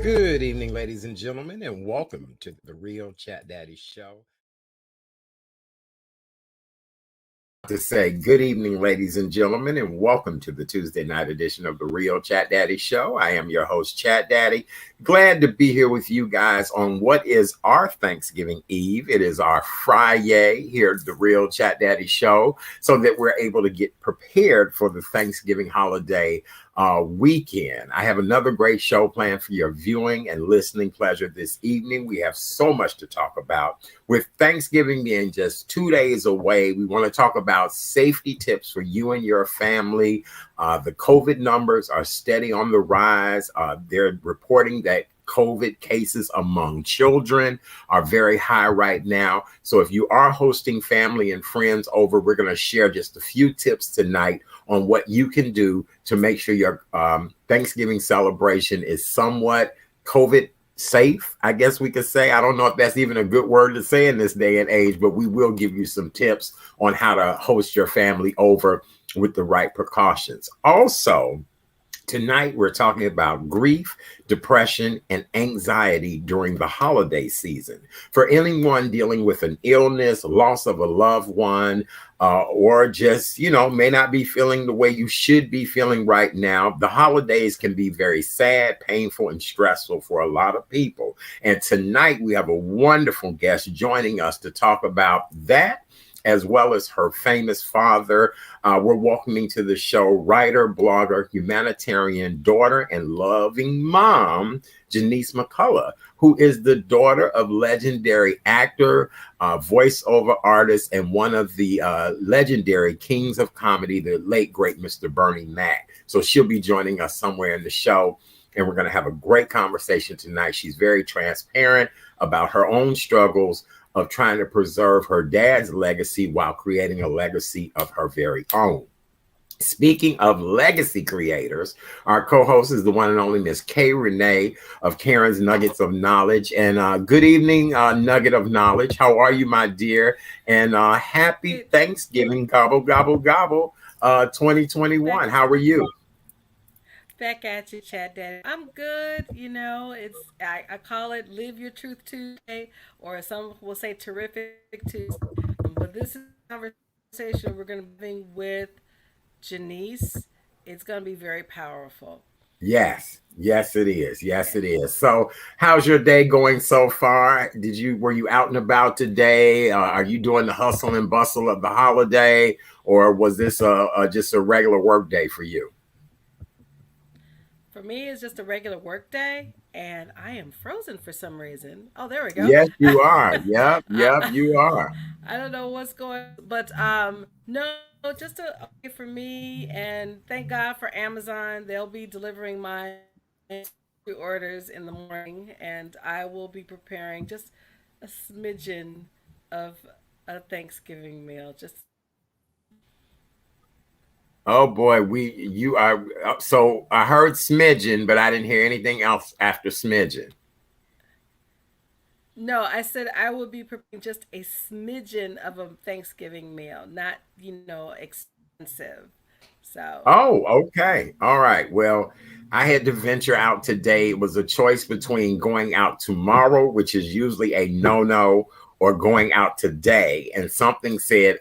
Good evening, ladies and gentlemen, and welcome to the Real Chat Daddy Show. To say good evening, ladies and gentlemen, and welcome to the Tuesday night edition of the Real Chat Daddy Show. I am your host, Chat Daddy. Glad to be here with you guys on what is our Thanksgiving Eve. It is our Friday here at the Real Chat Daddy Show, so that we're able to get prepared for the Thanksgiving holiday weekend. I have another great show planned for your viewing and listening pleasure this evening. We have so much to talk about. With Thanksgiving being just 2 days away, we want to talk about safety tips for you and your family. The COVID numbers are steady on the rise. They're reporting that COVID cases among children are very high right now. So if you are hosting family and friends over, we're going to share just a few tips tonight on what you can do to make sure your Thanksgiving celebration is somewhat COVID safe, I guess we could say. I don't know if that's even a good word to say in this day and age, but we will give you some tips on how to host your family over with the right precautions. Also, tonight, we're talking about grief, depression, and anxiety during the holiday season. For anyone dealing with an illness, loss of a loved one, or just, may not be feeling the way you should be feeling right now, the holidays can be very sad, painful, and stressful for a lot of people. And tonight, we have a wonderful guest joining us to talk about that, as well as her famous father. We're welcoming to the show writer, blogger, humanitarian, daughter, and loving mom, Je'Niece McCullough, who is the daughter of legendary actor, voiceover artist, and one of the legendary kings of comedy, the late, great Mr. Bernie Mac. So she'll be joining us somewhere in the show, and we're going to have a great conversation tonight. She's very transparent about her own struggles of trying to preserve her dad's legacy while creating a legacy of her very own. Speaking of legacy creators, our co-host is the one and only Miss Kay Renee of Karen's Nuggets of Knowledge. And good evening, Nugget of Knowledge. How are you, my dear? And happy Thanksgiving, gobble, gobble, gobble, 2021. How are you? Back at you, Chat Daddy. I'm good. I call it Live Your Truth Tuesday, or some will say Terrific Tuesday. But this is a conversation we're going to be having with Janiece. It's going to be very powerful. Yes, yes, it is. Yes, Yeah. it is. So, how's your day going so far? Were you out and about today? Are you doing the hustle and bustle of the holiday, or was this just a regular work day for you? For me, it's just a regular work day, and I am frozen for some reason. Oh, there we go. Yes, you are. Yep, yep, I, you are. I don't know what's going, but no, just a okay for me, and thank God for Amazon. They'll be delivering my orders in the morning, and I will be preparing just a smidgen of a Thanksgiving meal. Just Oh boy, you are. So I heard smidgen, but I didn't hear anything else after smidgen. no, I said I will be preparing just a smidgen of a Thanksgiving meal, not expensive. So Oh, okay. All right. Well, I had to venture out today. It was a choice between going out tomorrow, which is usually a no-no, or going out today. And something said,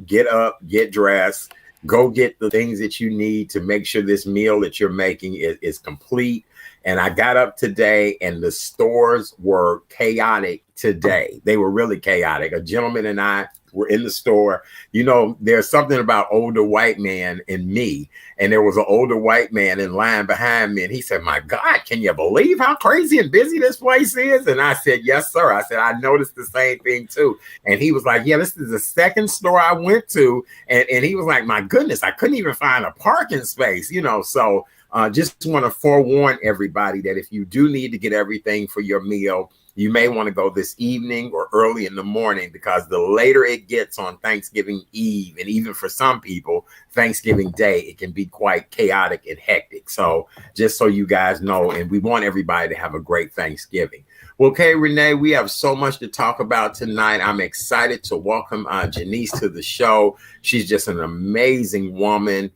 get up, get dressed, go get the things that you need to make sure this meal that you're making is complete. And I got up today and the stores were chaotic today. They were really chaotic. A gentleman and I were in the store. There's something about older white man in me. And there was an older white man in line behind me. And he said, my God, can you believe how crazy and busy this place is? And I said, yes, sir. I said, I noticed the same thing too. And he was like, yeah, this is the second store I went to. And he was like, my goodness, I couldn't even find a parking space, So just want to forewarn everybody that if you do need to get everything for your meal, you may want to go this evening or early in the morning, because the later it gets on Thanksgiving Eve, and even for some people, Thanksgiving Day, it can be quite chaotic and hectic. So just so you guys know, and we want everybody to have a great Thanksgiving. Well, okay, Renee, we have so much to talk about tonight. I'm excited to welcome Janiece to the show. She's just an amazing woman.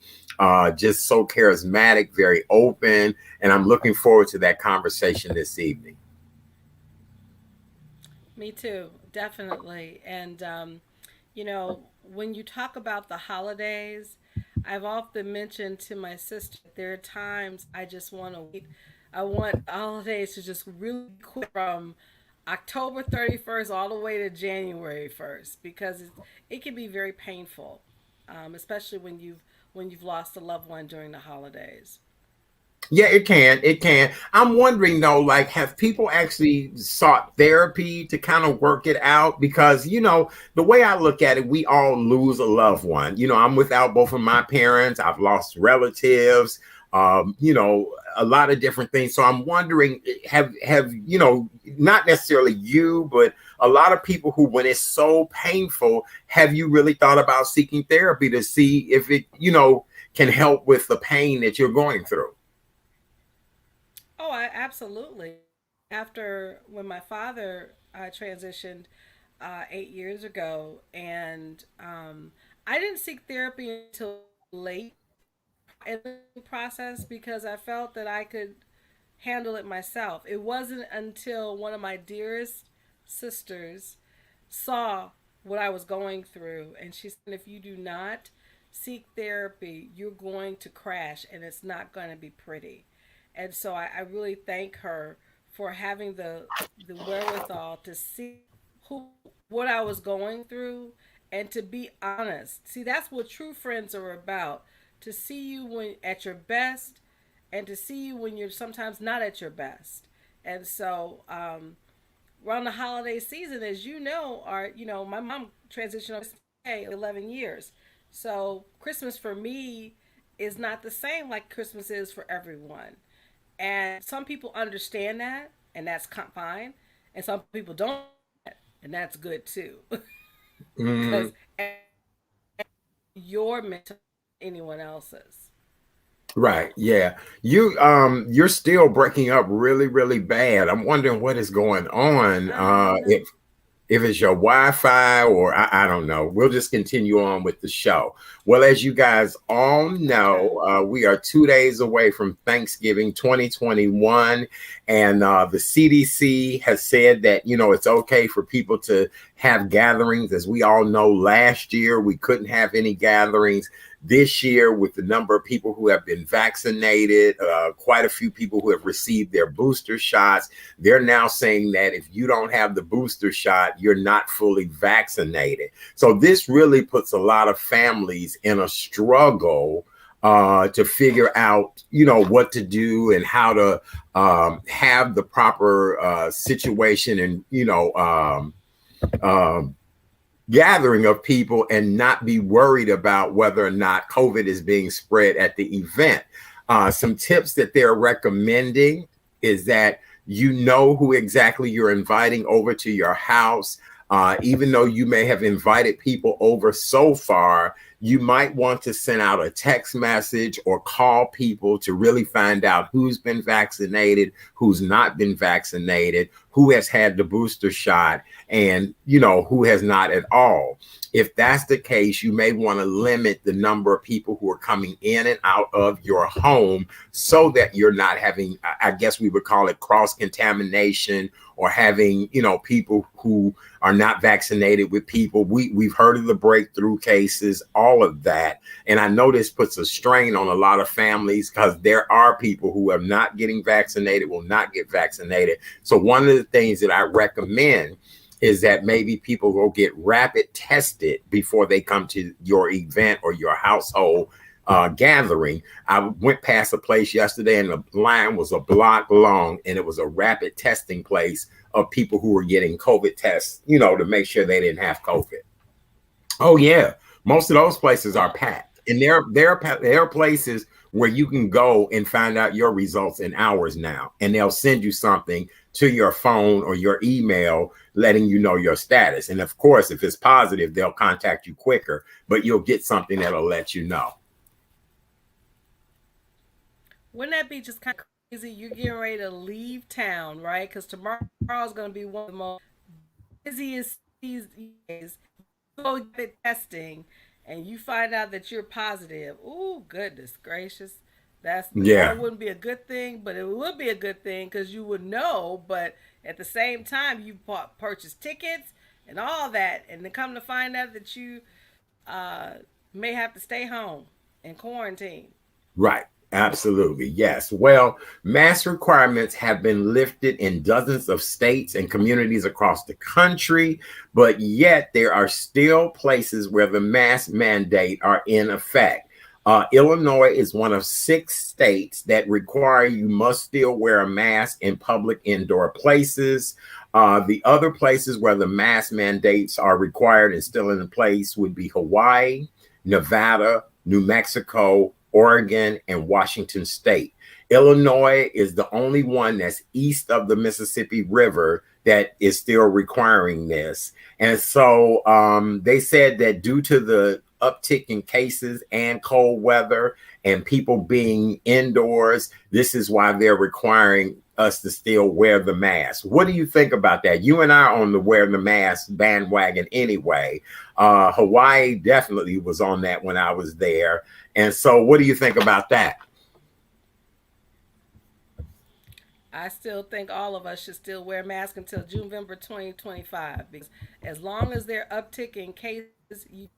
just so charismatic, very open, and I'm looking forward to that conversation this evening. Me too, definitely. And when you talk about the holidays, I've often mentioned to my sister there are times I just want to wait. I want holidays to just really quit from October 31st all the way to January 1st because it can be very painful, especially when you've lost a loved one during the holidays. Yeah, it can. It can. I'm wondering though, like, have people actually sought therapy to kind of work it out? Because, the way I look at it, we all lose a loved one. I'm without both of my parents. I've lost relatives, a lot of different things. So I'm wondering, not necessarily you, but a lot of people who, when it's so painful, have you really thought about seeking therapy to see if it, can help with the pain that you're going through? Oh, I absolutely. After when my father transitioned 8 years ago, and I didn't seek therapy until late in the process because I felt that I could handle it myself. It wasn't until one of my dearest sisters saw what I was going through, and she said, "If you do not seek therapy, you're going to crash, and it's not going to be pretty." And so I really thank her for having the wherewithal to see who what I was going through and to be honest. See, that's what true friends are about. To see you when at your best and to see you when you're sometimes not at your best. And so around the holiday season, as you know, my mom transitioned on 11 years. So Christmas for me is not the same like Christmas is for everyone. And some people understand that, and that's fine. And some people don't, and that's good too. Mm-hmm. Because your mental anyone else's. Right. Yeah. You're still breaking up really, really bad. I'm wondering what is going on. I don't know. If it's your Wi-Fi or I don't know. We'll just continue on with the show. Well, as you guys all Okay. know, we are 2 days away from Thanksgiving 2021, and the CDC has said that it's okay for people to have gatherings. As we all know, last year we couldn't have any gatherings. This year, with the number of people who have been vaccinated, quite a few people who have received their booster shots, they're now saying that if you don't have the booster shot, you're not fully vaccinated. So this really puts a lot of families in a struggle to figure out, what to do and how to have the proper situation and, um, gathering of people and not be worried about whether or not COVID is being spread at the event. Some tips that they're recommending is that who exactly you're inviting over to your house. Even though you may have invited people over so far, you might want to send out a text message or call people to really find out who's been vaccinated, who's not been vaccinated, who has had the booster shot, and who has not at all. If that's the case, you may want to limit the number of people who are coming in and out of your home so that you're not having, I guess we would call it cross contamination, or having people who are not vaccinated with people. We've heard of the breakthrough cases, all of that. And I know this puts a strain on a lot of families because there are people who are not getting vaccinated, will not get vaccinated. So one of the things that I recommend is that maybe people go get rapid tested before they come to your event or your household gathering. I went past a place yesterday and the line was a block long, and it was a rapid testing place of people who were getting COVID tests, to make sure they didn't have COVID. Oh yeah, most of those places are Well, packed, and there are places where you can go and find out your results in hours now, and they'll send you something to your phone or your email letting you know your status. And of course, if it's positive, they'll contact you quicker, but you'll get something that'll let you know. wouldn't that be just kind of crazy? You're getting ready to leave town, right? Because tomorrow's going to be one of the most busiest these days. Go get testing, and you find out that you're positive, ooh, goodness gracious. That Yeah. wouldn't be a good thing, but it would be a good thing because you would know. But at the same time, you purchase tickets and all that, and then come to find out that you uh, may have to stay home in quarantine. Right. Absolutely. Yes. Well, mask requirements have been lifted in dozens of states and communities across the country, but yet there are still places where the mask mandate are in effect. Illinois is one of 6 states that require you must still wear a mask in public indoor places. The other places where the mask mandates are required and still in place would be Hawaii, Nevada, New Mexico, Oregon, and Washington State. Illinois is the only one that's east of the Mississippi River that is still requiring this. And so they said that due to the uptick in cases and cold weather and people being indoors, this is why they're requiring us to still wear the mask. What do you think about that? You and I are on the wear the mask bandwagon anyway. Hawaii definitely was on that when I was there. And so what do you think about that? I still think all of us should still wear masks until November 2025 because as long as they're upticking cases, you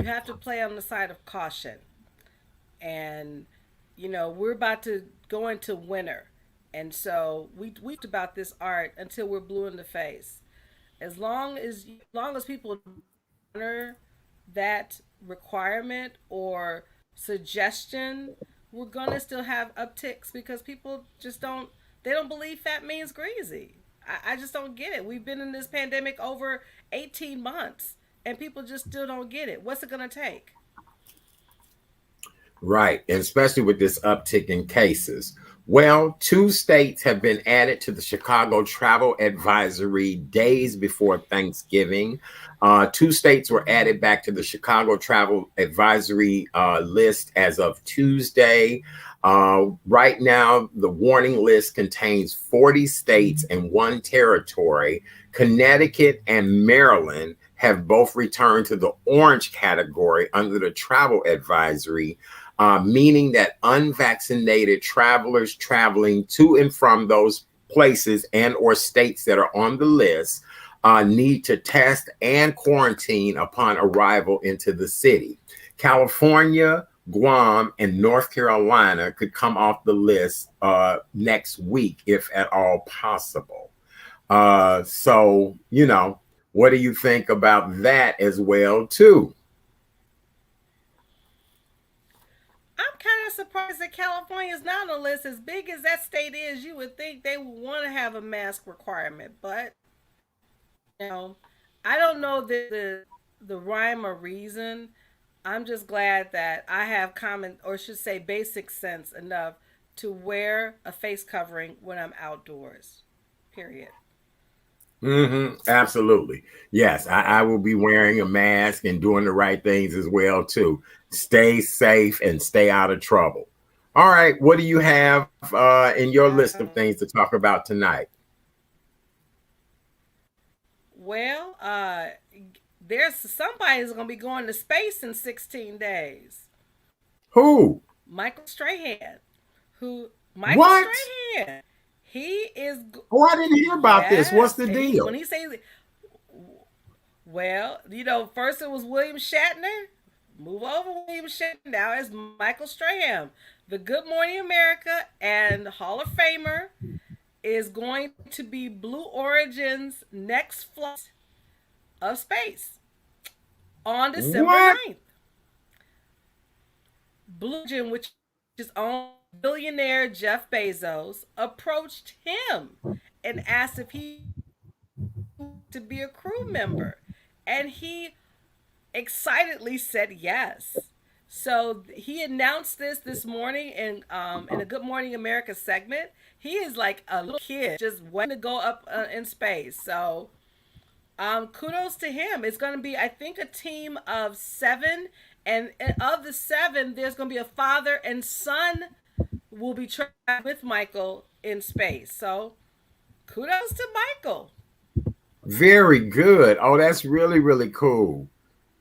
have to play on the side of caution. And we're about to go into winter, and so we talked about this art until we're blue in the face. As long as people honor that requirement or suggestion, we're gonna still have upticks because people just don't believe fat means greasy. I just don't get it. We've been in this pandemic over 18 months and people just still don't get it. What's it gonna take? Right, and especially with this uptick in cases. Well, 2 states have been added to the Chicago travel advisory days before Thanksgiving. 2 states were added back to the Chicago travel advisory list as of Tuesday. Right now, the warning list contains 40 states and 1 territory. Connecticut and Maryland have both returned to the orange category under the travel advisory, meaning that unvaccinated travelers traveling to and from those places and or states that are on the list need to test and quarantine upon arrival into the city. California, Guam, and North Carolina could come off the list next week, if at all possible. So, what do you think about that as well, too? I'm kind of surprised that California is not on the list. As big as that state is, you would think they would want to have a mask requirement. But you know, I don't know the rhyme or reason. I'm just glad that I have common, or should say, basic sense enough to wear a face covering when I'm outdoors. Period. Absolutely. Yes, I will be wearing a mask and doing the right things as well too. Stay safe and stay out of trouble. All right, what do you have in your list of things to talk about tonight? Well, there's somebody's going to be going to space in 16 days. Who? Michael Strahan, who Michael What? Strahan, he is Oh, I didn't hear about this. What's yes. the He when deal? he says, well, first it was William Shatner. Move over, William Shatner. Now it's Michael Strahan, the Good Morning America and Hall of Famer, is going to be Blue Origin's next flight of space on December What? 9th. Blue Origin, which is owned by billionaire Jeff Bezos, approached him and asked if he wanted to be a crew member, and he excitedly said yes. So he announced this morning in a Good Morning America segment. He is like a little kid just waiting to go up in space. So kudos to him. It's going to be, I think, a team of 7, and of the 7, there's going to be a father and son will be traveling with Michael in space. So kudos to Michael. Very good. Oh, that's really, really cool.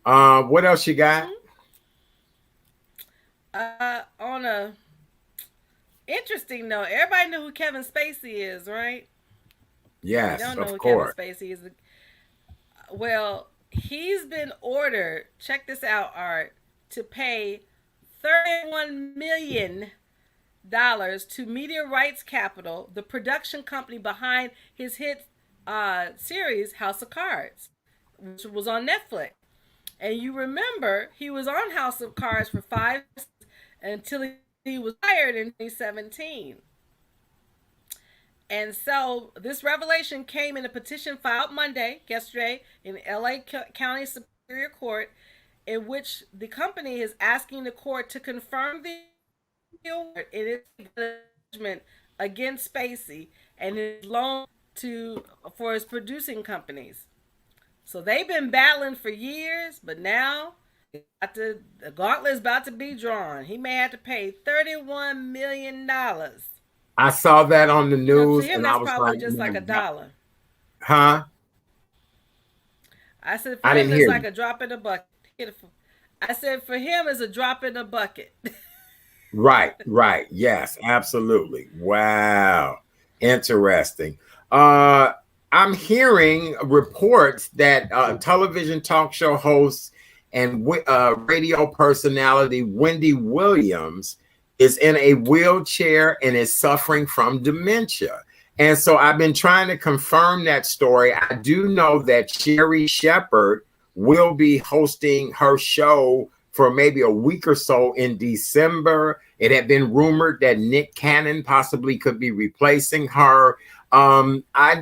What else you got? On a interesting note, everybody know who Kevin Spacey is, right? If you Yes, don't know of who Kevin course. Spacey is, well, he's been ordered, check this out, Art, to pay $31 million to Media Rights Capital, the production company behind his hit series House of Cards, which was on Netflix. And you remember he was on House of Cards for 5 seasons until he was fired in 2017. And so this revelation came in a petition filed Monday, yesterday, in LA County Superior Court, in which the company is asking the court to confirm the award in its judgment against Spacey and his loan to for his producing companies. So they've been battling for years, but now the gauntlet is about to be drawn. He may have to pay $31 million. I saw that on the To news him, and I that's was like, probably just like a man, dollar. huh? I said for I him, didn't it's hear like you. a drop in the bucket. I said for him, it's a drop in the bucket. Right, right. Yes, absolutely. Wow. Interesting. Uh, I'm hearing reports that television talk show host and radio personality Wendy Williams is in a wheelchair and is suffering from dementia. And so I've been trying to confirm that story. I do know that Sherry Shepherd will be hosting her show for maybe a week or so in December. It had been rumored that Nick Cannon possibly could be replacing her.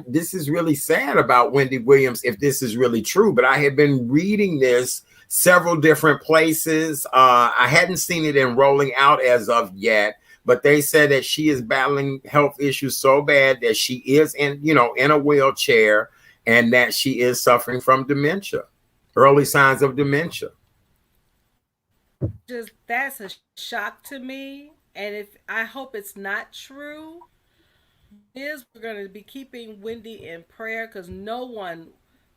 This is really sad about Wendy Williams if this is really true, but I had been reading this several different places. I hadn't seen it in Rolling Out as of yet, but they said that she is battling health issues so bad that she is in a wheelchair and that she is suffering from dementia, early signs of dementia. Just that's a shock to me, and if I hope it's not true, is we're going to be keeping Wendy in prayer because no one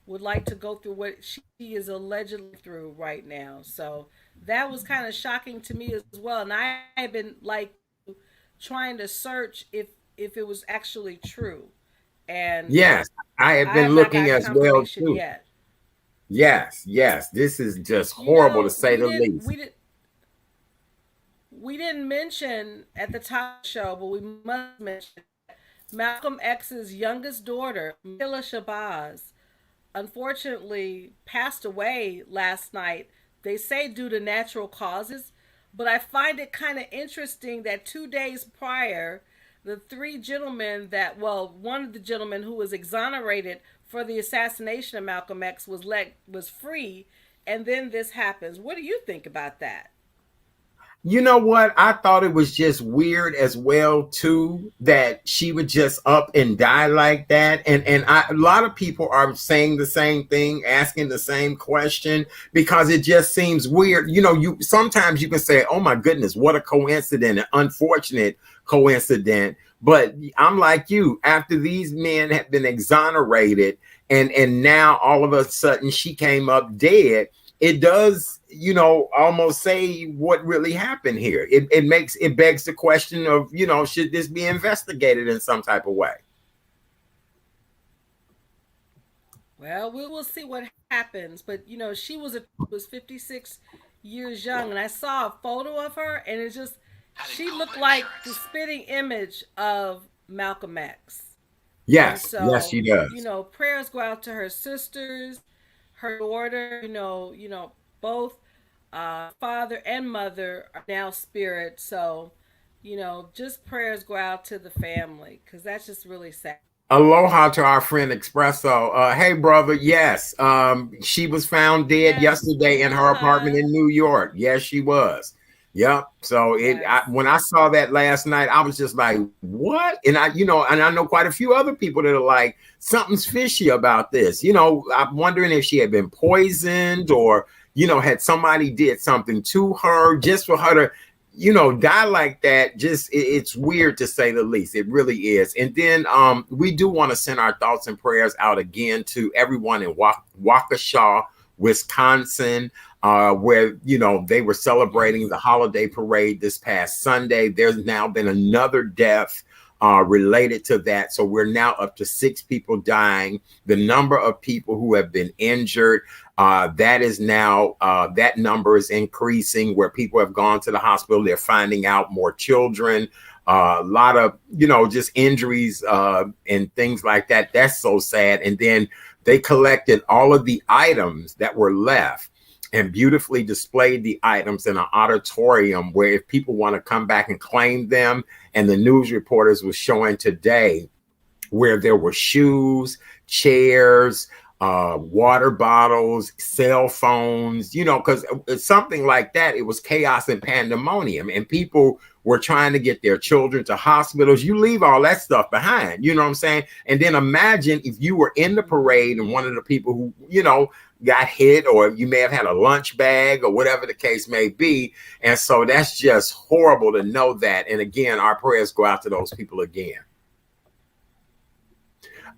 would like to go through what she is allegedly through right now. So that was kind of shocking to me as well, and I have been like trying to search if it was actually true, and Yes, I have I been have not looking got as well confirmation too. yet. Yes, yes, this is just You horrible to know, say the least. we didn't mention at the top of the show, but we must mention Malcolm X's youngest daughter, Mila Shabazz, unfortunately passed away last night. They say due to natural causes, but I find it kind of interesting that 2 days prior, the three gentlemen one of the gentlemen who was exonerated for the assassination of Malcolm X was free, and then this happens. What do you think about that? You know what? I thought it was just weird as well too that she would just up and die like that. A lot of people are saying the same thing, asking the same question because it just seems weird. You sometimes you can say, "Oh my goodness, what a coincidence, an unfortunate coincidence." But I'm like you, after these men have been exonerated and now all of a sudden she came up dead, it does, almost say what really happened here. It begs the question of, should this be investigated in some type of way? Well, we will see what happens. But she was 56 years young, and I saw a photo of her, and it's just she looked like the spitting image of Malcolm X. And Yes, yes, so, she does. prayers go out to her sisters, her daughter. Both father and mother are now spirit. So, just prayers go out to the family because that's just really sad. Aloha to our friend Espresso. Hey, brother. Yes, she was found dead Yes, yesterday in her apartment aloha. in New York. Yes, she was. Yep. So Yes. when I saw that last night, I was just like, "What?" And I know quite a few other people that are like, "Something's fishy about this." I'm wondering if she had been poisoned or had somebody did something to her just for her to die like that. Just it's weird to say the least. It really is. And then we do want to send our thoughts and prayers out again to everyone in Waukesha, Wisconsin, where, they were celebrating the holiday parade this past Sunday. There's now been another death related to that. So we're now up to 6 people dying. The number of people who have been injured, that is now, that number is increasing, where people have gone to the hospital. They're finding out more children, a lot of, just injuries and things like that. That's so sad. And then they collected all of the items that were left and beautifully displayed the items in an auditorium where if people want to come back and claim them. And the news reporters was showing today where there were shoes, chairs, water bottles, cell phones, because it's something like that. It was chaos and pandemonium, and people were trying to get their children to hospitals. You leave all that stuff behind, you know what I'm saying? And then imagine if you were in the parade and one of the people who, got hit, or you may have had a lunch bag or whatever the case may be. And so that's just horrible to know that. And again, our prayers go out to those people again.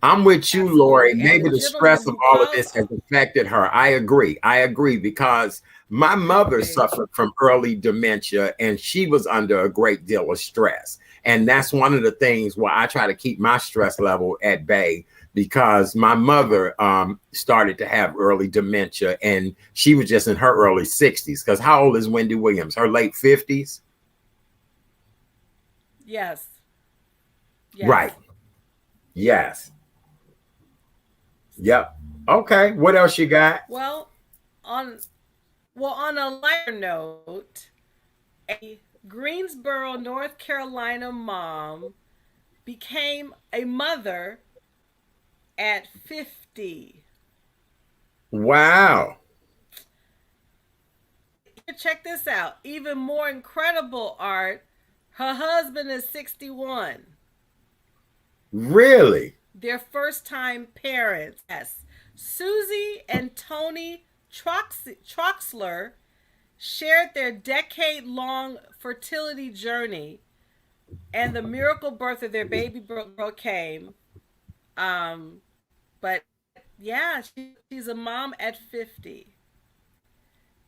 I'm with you, Lori. Maybe the stress of all of this has affected her. I agree, because my mother suffered from early dementia and she was under a great deal of stress. And that's one of the things where I try to keep my stress level at bay, because my mother started to have early dementia and she was just in her early 60s. Because how old is Wendy Williams? Her late 50s? Yes. Right. Yes. Yep. Okay. What else you got? Well, on a lighter note, a Greensboro, North Carolina mom became a mother at 50. Wow. Check this out. Even more incredible, Art. Her husband is 61. Really? Their first-time parents. Yes. Susie and Tony Troxler shared their decade-long fertility journey, and the miracle birth of their baby girl came. But yeah, she's a mom at 50.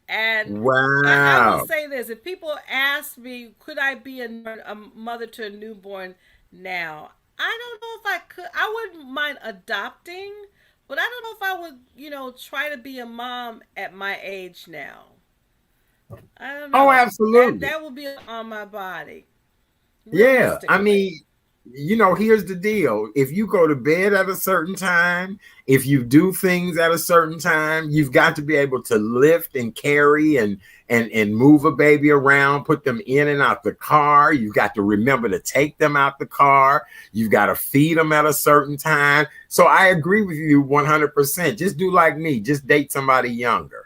And wow. I will say this: if people ask me, could I be a mother to a newborn now? I don't know if I could. I wouldn't mind adopting, but I don't know if I would, try to be a mom at my age now. I don't know. Oh, absolutely. That will be on my body. Yeah. I mean, here's the deal. If you go to bed at a certain time, if you do things at a certain time, you've got to be able to lift and carry and move a baby around, put them in and out the car. You've got to remember to take them out the car. You've got to feed them at a certain time. So I agree with you 100%. Just do like me. Just date somebody younger.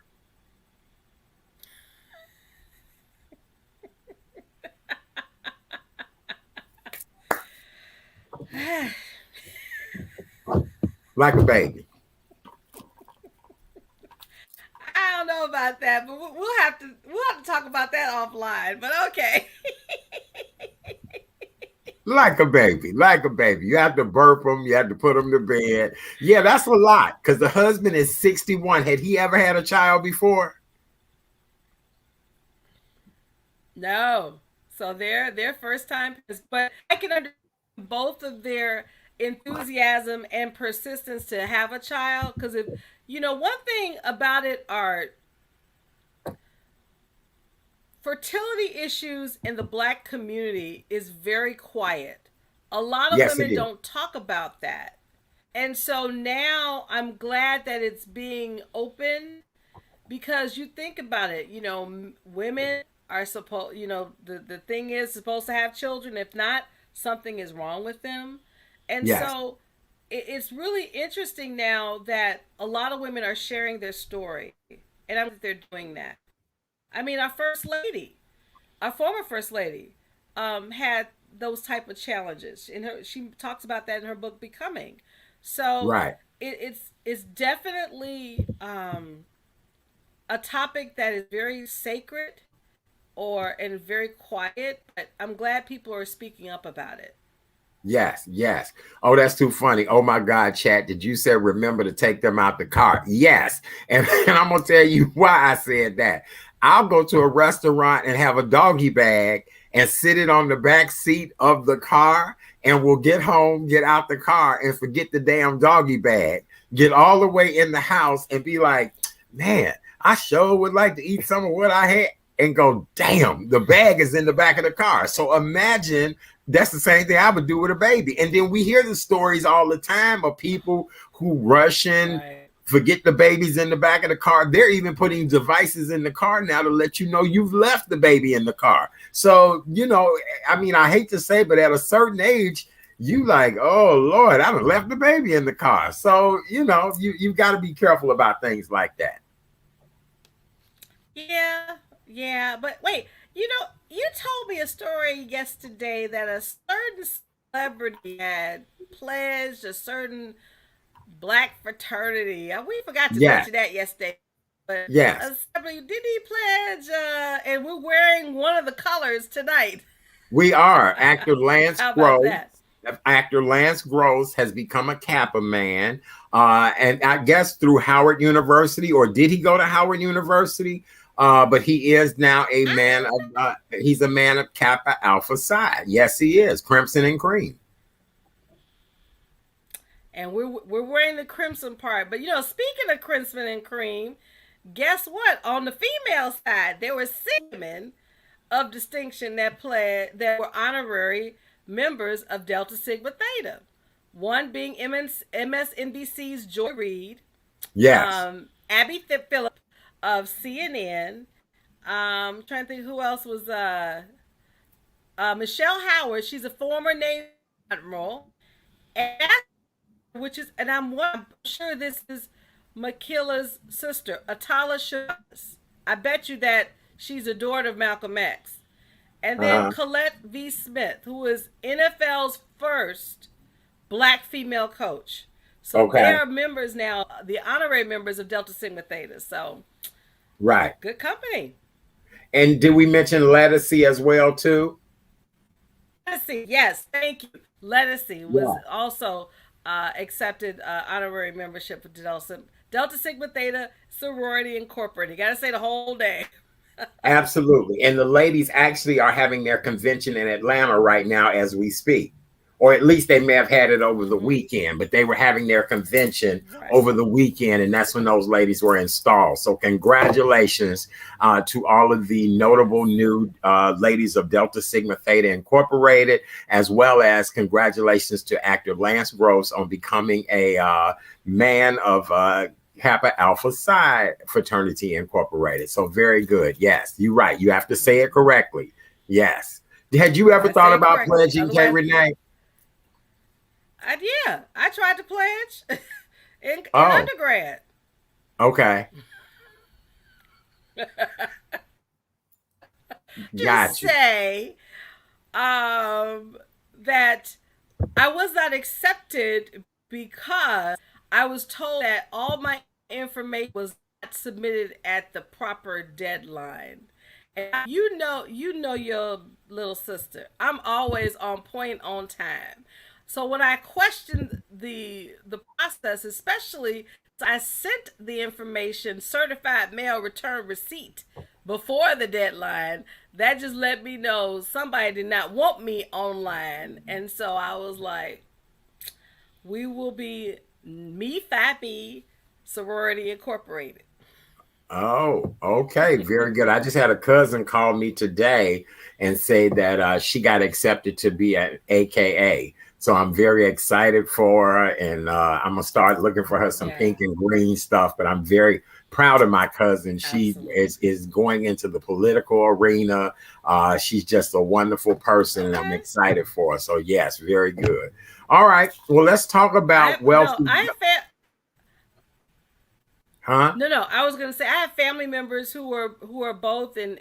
Like a baby. I don't know about that, but we'll have to talk about that offline. But okay. Like a baby. You have to burp them. You have to put them to bed. Yeah, that's a lot, because the husband is 61. Had he ever had a child before? No. So they're first time, but I can understand both of their enthusiasm and persistence to have a child, because if one thing about it, Art, fertility issues in the Black community is very quiet. A lot of women don't talk about that. And so now I'm glad that it's being open, because you think about it, women are supposed, the thing is supposed to have children. If not, something is wrong with them. And so it's really interesting now that a lot of women are sharing their story. And I'm they're doing that. I mean, our former first lady, had those type of challenges. She talks about that in her book Becoming. So it's definitely a topic that is very sacred and very quiet, but I'm glad people are speaking up about it. Yes, yes. Oh, that's too funny. Oh my God, chat. Did you say remember to take them out the car? Yes. And I'm gonna tell you why I said that. I'll go to a restaurant and have a doggy bag and sit it on the back seat of the car, and we'll get home, get out the car, and forget the damn doggy bag. Get all the way in the house and be like, man, I sure would like to eat some of what I had. And go, damn, the bag is in the back of the car. So imagine that's the same thing I would do with a baby. And then we hear the stories all the time of people who rush in, Right. forget the babies in the back of the car. They're even putting devices in the car now to let you know you've left the baby in the car. So, I mean, I hate to say, but at a certain age, you like, oh Lord, I done left the baby in the car. So, you got to be careful about things like that. Yeah, yeah. But wait, you told me a story yesterday that a certain celebrity had pledged a certain black fraternity. We forgot to Yes, mention that yesterday. But yes. did he pledge? And we're wearing one of the colors tonight. We are. Actor Lance How about Gross. that? Actor Lance Gross has become a Kappa man. And I guess through Howard University, or did he go to Howard University? But he is now a man of, he's a man of Kappa Alpha Psi. Yes, he is. Crimson and cream. And we're wearing the crimson part. But speaking of crimson and cream, guess what? On the female side, there were 6 women of distinction that were honorary members of Delta Sigma Theta. One being MSNBC's Joy Reid, Yes. Abby Phillip of CNN. Trying to think who else was Michelle Howard. She's a former Navy admiral, and I'm sure this is Makillah's sister, Atala Shabazz. I bet you that she's a daughter of Malcolm X. And then Uh, Colette V. Smith, who is NFL's first black female coach. So they okay. are members now, the honorary members of Delta Sigma Theta. So Right. good company. And did we mention Lettucey as well too? Lettucey, yes, thank you. Lettucey was Yeah. also accepted honorary membership for Delta Sigma Theta Sorority Incorporated. You got to say the whole day. Absolutely. And the ladies actually are having their convention in Atlanta right now as we speak. Or at least they may have had it over the Mm-hmm. weekend, but they were having their convention Right. over the weekend, and that's when those ladies were installed. So, congratulations to all of the notable Yes. new ladies of Delta Sigma Theta Incorporated, as well as congratulations to actor Lance Gross on becoming a man of Kappa Alpha Psi Fraternity Incorporated. So very good. Yes, you're right. You have to say it correctly. Yes. Had you ever Gotta thought say it about correctly. pledging, K. Otherwise, Renee? yeah, I tried to pledge in Oh, undergrad. okay. Just Got you. say that I was not accepted because I was told that all my information was not submitted at the proper deadline. And you know your little sister. I'm always on point, on time. So when I questioned the process, especially I sent the information certified mail return receipt before the deadline, that just let me know somebody did not want me online. And so I was like, we will be me Fappy Sorority Incorporated. Oh, okay. Very good. I just had a cousin call me today and say that she got accepted to be at AKA. So I'm very excited for her, and I'm gonna start looking for her some Yeah, pink and green stuff. But I'm very proud of my cousin. She absolutely. is going into the political arena. She's just a wonderful person, and I'm Okay. excited for her. So yes, very good. All right. Well, let's talk I about no, wealthy. I have Huh? no. I was gonna say I have family members who are both in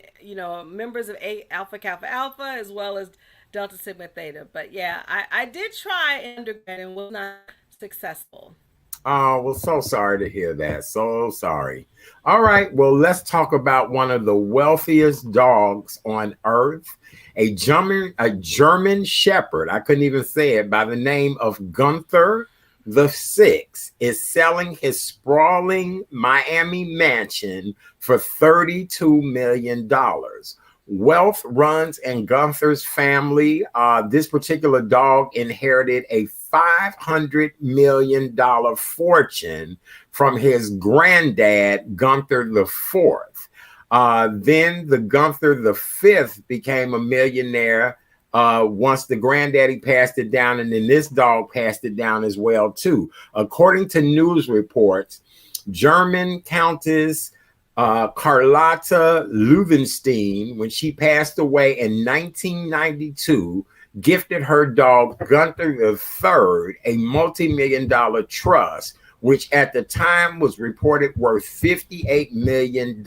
members of Alpha Kappa Alpha as well as Delta Sigma Theta. But yeah, I did try undergrad and was not successful. Oh, well, so sorry to hear that. So sorry. All right. Well, let's talk about one of the wealthiest dogs on earth, a German Shepherd. I couldn't even say it, by the name of Gunther the Sixth, is selling his sprawling Miami mansion for $32 million. Wealth runs in Gunther's family. This particular dog inherited a $500 million fortune from his granddad, Gunther the Fourth. Then the Gunther the Fifth became a millionaire once the granddaddy passed it down, and then this dog passed it down as well too. According to news reports, German Countess Carlotta Löwenstein, when she passed away in 1992, gifted her dog Gunther III a multi-million-dollar trust, which at the time was reported worth $58 million.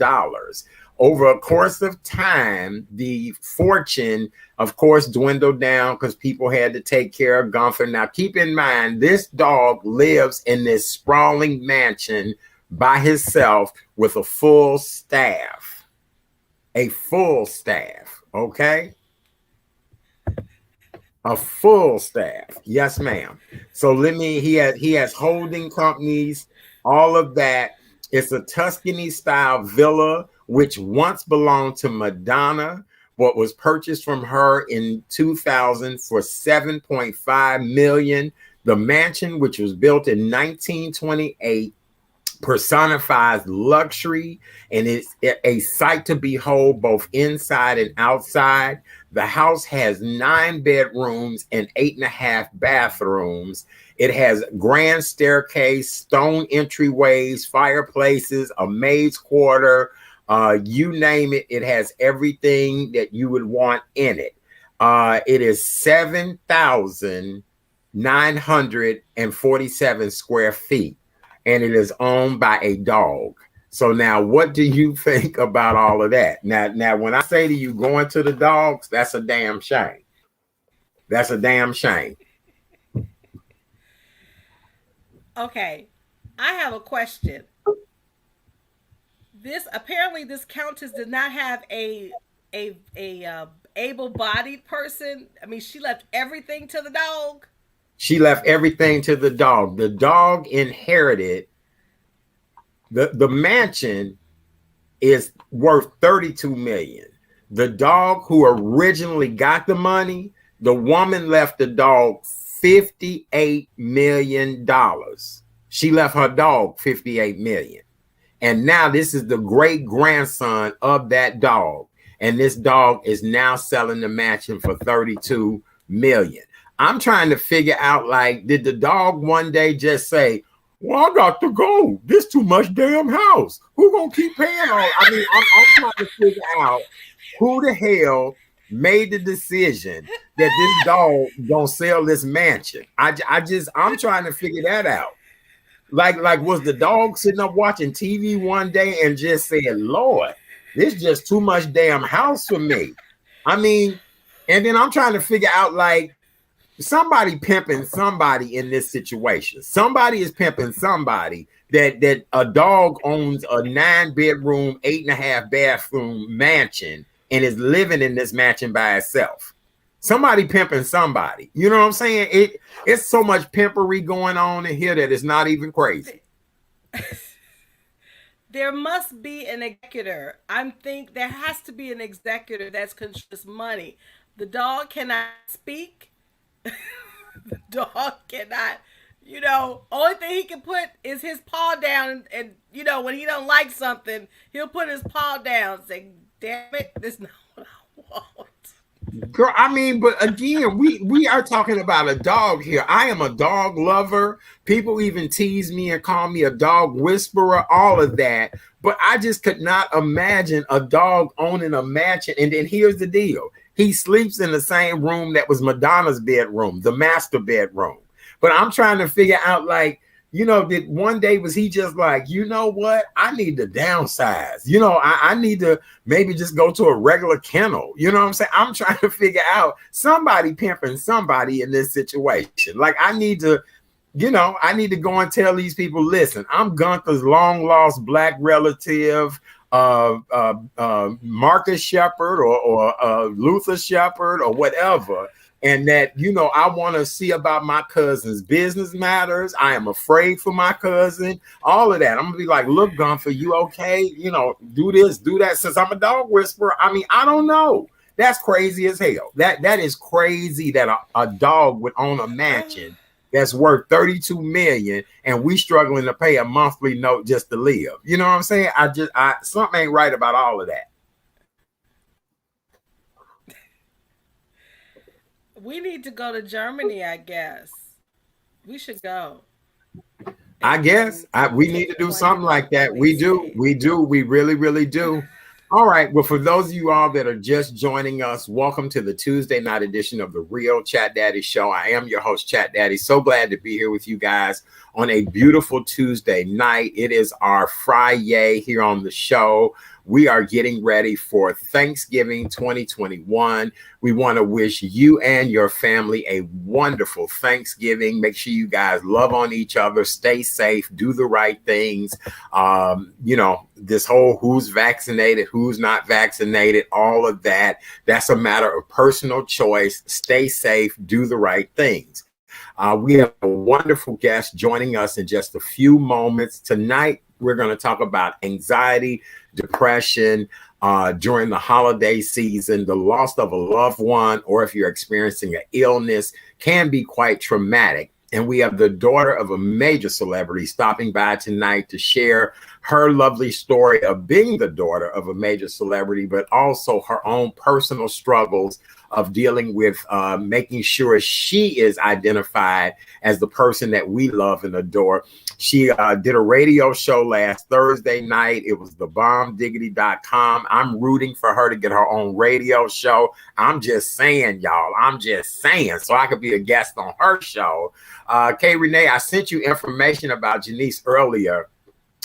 Over a course of time, the fortune, of course, dwindled down because people had to take care of Gunther. Now, keep in mind, this dog lives in this sprawling mansion by himself with a full staff. A full staff, okay? A full staff. Yes, ma'am. So he has holding companies, all of that. It's a Tuscany style villa, which once belonged to Madonna, but was purchased from her in 2000 for $7.5 million. The mansion, which was built in 1928, personifies luxury and it's a sight to behold both inside and outside. The house has 9 bedrooms and 8.5 bathrooms. It has grand staircase, stone entryways, fireplaces, a maid's quarter, you name it. It has everything that you would want in it. It is 7,947 square feet. And it is owned by a dog. So now, what do you think about all of that? Now, when I say to you, going to the dogs, that's a damn shame. That's a damn shame. Okay, I have a question. This countess did not have a able-bodied person. I mean, she left everything to the dog. She left everything to the dog. The dog inherited the mansion is worth 32 million. The dog who originally got the money, the woman left the dog $58 million. She left her dog $58 million. And now this is the great grandson of that dog. And this dog is now selling the mansion for 32 million. I'm trying to figure out, like, did the dog one day just say, well, I got to go. This too much damn house. Who gonna keep paying all? I mean, I'm trying to figure out who the hell made the decision that this dog gonna sell this mansion. I'm trying to figure that out. Like was the dog sitting up watching TV one day and just said, Lord, this is just too much damn house for me. I mean, and then I'm trying to figure out, like, somebody pimping somebody in this situation. Somebody is pimping somebody that a dog owns a 9-bedroom, 8.5 bathroom mansion and is living in this mansion by itself. Somebody pimping somebody. You know what I'm saying? It's so much pimpery going on in here that it's not even crazy. There must be an executor. There has to be an executor that's controls money. The dog cannot speak. The dog cannot, only thing he can put is his paw down, and when he don't like something, he'll put his paw down and say, damn it, this is not what I want. Girl, I mean, but again, we are talking about a dog here. I am a dog lover. People even tease me and call me a dog whisperer, all of that. But I just could not imagine a dog owning a mansion. And then here's the deal. He sleeps in the same room that was Madonna's bedroom, the master bedroom. But I'm trying to figure out, like, did one day was he just like, you know what? I need to downsize. I need to maybe just go to a regular kennel. You know what I'm saying? I'm trying to figure out somebody pimping somebody in this situation. Like, I need to, I need to go and tell these people, listen, I'm Gunther's long lost black relative, Marcus Shepherd or Luther Shepherd or whatever. And that, I want to see about my cousin's business matters. I am afraid for my cousin, all of that. I'm gonna be like, look, Gunther, you okay? Do this, do that. Since I'm a dog whisperer, I mean, I don't know. That's crazy as hell. That is crazy that a dog would own a mansion that's worth 32 million and we struggling to pay a monthly note just to live. You know what I'm saying? Something ain't right about all of that. We need to go to Germany, I guess. We should go. I guess we need to do something like that. We do. We really, really do. All right. Well, for those of you all that are just joining us, welcome to the Tuesday night edition of the Real Chat Daddy Show. I am your host, Chat Daddy. So glad to be here with you guys on a beautiful Tuesday night. It is our Friday here on the show. We are getting ready for Thanksgiving 2021. We want to wish you and your family a wonderful Thanksgiving. Make sure you guys love on each other, stay safe, do the right things. This whole who's vaccinated, who's not vaccinated, all of that, that's a matter of personal choice. Stay safe, do the right things. We have a wonderful guest joining us in just a few moments. Tonight, we're going to talk about anxiety, depression during the holiday season. The loss of a loved one, or if you're experiencing an illness, can be quite traumatic. And we have the daughter of a major celebrity stopping by tonight to share her lovely story of being the daughter of a major celebrity, but also her own personal struggles of dealing with making sure she is identified as the person that we love and adore. She did a radio show last Thursday night. It was thebombdiggity.com. I'm rooting for her to get her own radio show. I'm just saying, y'all. I'm just saying. So I could be a guest on her show. Kay Renee, I sent you information about Je'Niece earlier.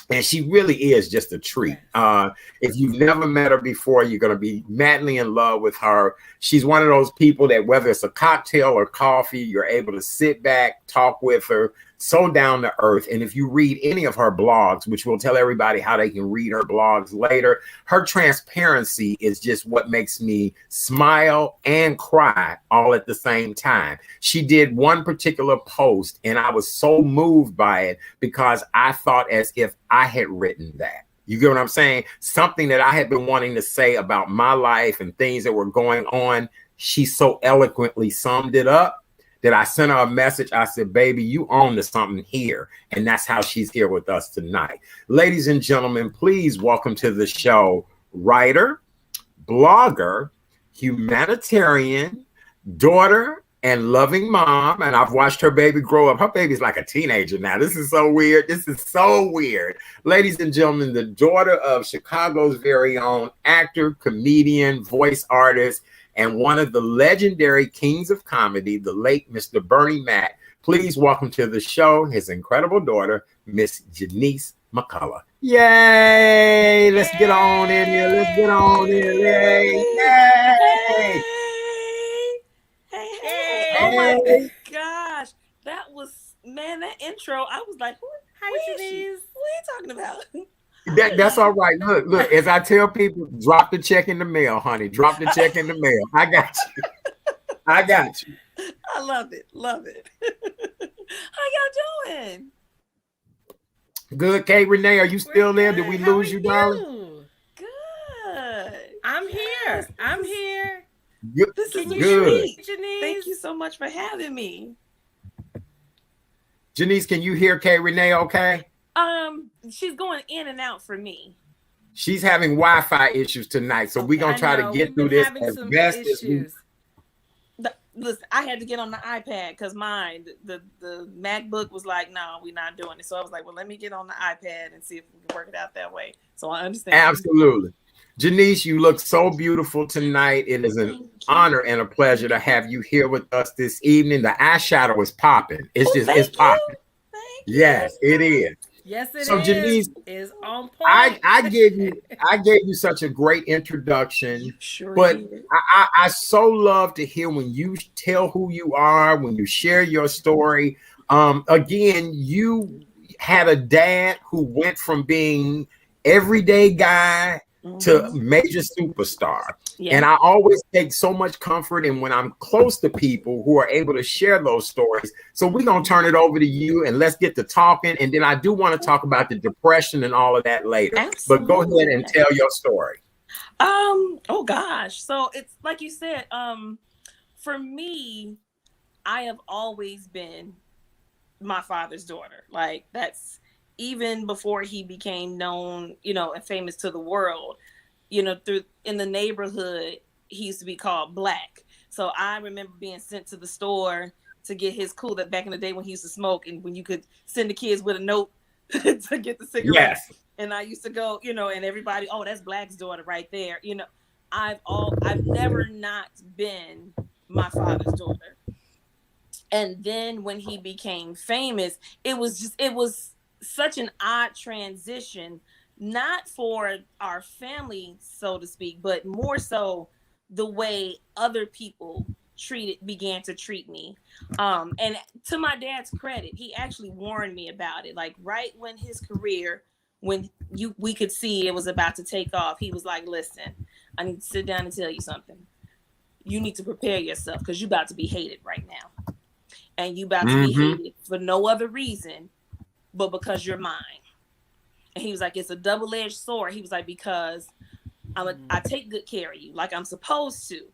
And she really is just a treat. If you've never met her before, you're going to be madly in love with her. She's one of those people that whether it's a cocktail or coffee, you're able to sit back, talk with her, so down to earth. And if you read any of her blogs, which we'll tell everybody how they can read her blogs later, her transparency is just what makes me smile and cry all at the same time. She did one particular post and I was so moved by it because I thought as if I had written that. You get what I'm saying? Something that I had been wanting to say about my life and things that were going on. She so eloquently summed it up that I sent her a message. I said, baby, you own to something here. And that's how she's here with us tonight. Ladies and gentlemen, please welcome to the show, writer, blogger, humanitarian, daughter, and loving mom. And I've watched her baby grow up. Her baby's like a teenager now. This is so weird. This is so weird. Ladies and gentlemen, the daughter of Chicago's very own actor, comedian, voice artist, and one of the legendary kings of comedy, the late Mr. Bernie Mac. Please welcome to the show his incredible daughter, Miss Je'Niece McCullough. Yay! Let's get on in here. Let's get on in. Yay! Yay! Hey. Oh my gosh. That was, man, that intro, I was like, who is she? What are you talking about? That's all right. Look, as I tell people, drop the check in the mail, honey. Drop the check in the mail. I got you. I got you. I love it. Love it. How y'all doing? Good. Kay Renee, are you still there? Did we lose you, darling? Good. I'm here. I'm here. This is good. Thank you so much for having me. Je'Niece, can you hear Kay Renee okay? She's going in and out for me. She's having Wi-Fi issues tonight, so we're gonna try to get through this as best as we. Listen, I had to get on the iPad because mine, the MacBook was like, no, we're not doing it. So I was like, well, let me get on the iPad and see if we can work it out that way. So I understand. Absolutely. Je'Niece, you look so beautiful tonight. It is an honor and a pleasure to have you here with us this evening. The eyeshadow is popping. It's popping. Yes, it is. Yes, it so is. Je'Niece is on point. I gave you such a great introduction. Sure but did. I so love to hear when you tell who you are, when you share your story. Again, you had a dad who went from being everyday guy to major superstar. Yeah. And I always take so much comfort in when I'm close to people who are able to share those stories. So we're going to turn it over to you and let's get to talking. And then I do want to talk about the depression and all of that later. Absolutely. But go ahead and tell your story. Oh gosh. So it's like you said, for me, I have always been my father's daughter. Like that's even before he became known, and famous to the world, through in the neighborhood, he used to be called Black. So I remember being sent to the store to get his cool that back in the day when he used to smoke and when you could send the kids with a note to get the cigarettes. Yes. And I used to go, and everybody, oh, that's Black's daughter right there. I've never not been my father's daughter. And then when he became famous, it was such an odd transition, not for our family, so to speak, but more so the way other people began to treat me. And to my dad's credit, he actually warned me about it. Like right when his career, when we could see it was about to take off, he was like, listen, I need to sit down and tell you something. You need to prepare yourself because you're about to be hated right now. And you about to be hated for no other reason but because you're mine. And he was like, it's a double-edged sword. He was like, because I take good care of you like I'm supposed to.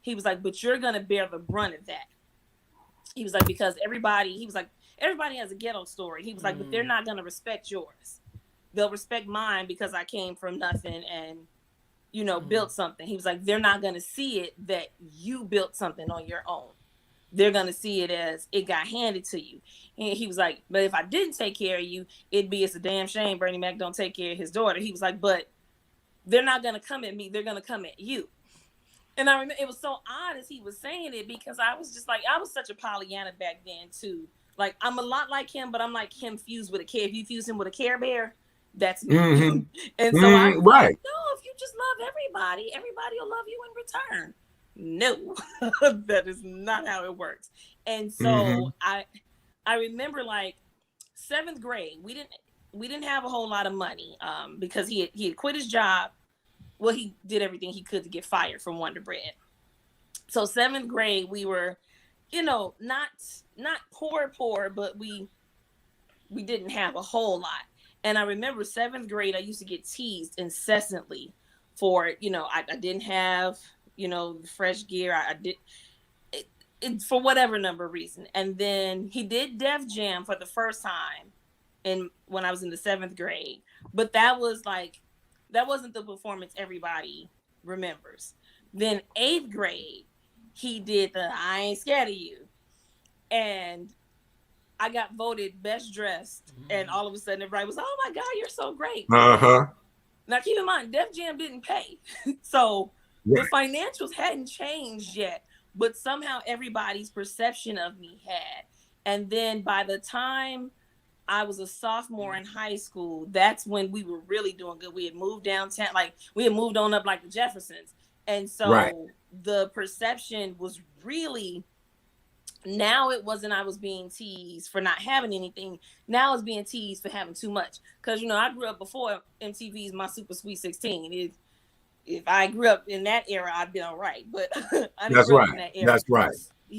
He was like, but you're gonna bear the brunt of that. He was like, because everybody has a ghetto story. He was like, but they're not gonna respect yours. They'll respect mine because I came from nothing and built something. He was like, they're not gonna see it that you built something on your own. They're going to see it as it got handed to you. And he was like, but if I didn't take care of you, it's a damn shame Bernie Mac don't take care of his daughter. He was like, but they're not going to come at me. They're going to come at you. And I remember it was so odd as he was saying it because I was just like, I was such a Pollyanna back then too. Like I'm a lot like him, but I'm like him fused with a care. If you fuse him with a Care Bear, that's me. And so I was like, no, if you just love everybody will love you in return. No, that is not how it works. And so I remember like 7th grade, we didn't have a whole lot of money because he had quit his job. Well, he did everything he could to get fired from Wonder Bread. So 7th grade, we were, not poor, but we didn't have a whole lot. And I remember 7th grade, I used to get teased incessantly for, I didn't have fresh gear. I did it for whatever number of reason. And then he did Def Jam for the first time when I was in the 7th grade. But that wasn't the performance everybody remembers. Then 8th grade, he did the I Ain't Scared of You. And I got voted best dressed. And all of a sudden everybody was, oh my God, you're so great. Now keep in mind, Def Jam didn't pay. So the financials hadn't changed yet, but somehow everybody's perception of me had. And then by the time I was a sophomore in high school, that's when we were really doing good. We had moved downtown, like we had moved on up like the Jeffersons. And so the perception was really, now it wasn't I was being teased for not having anything. Now it's being teased for having too much. Because, I grew up before MTV's My Super Sweet 16. If I grew up in that era, I'd been all right. But I didn't grow up in that era. That's right.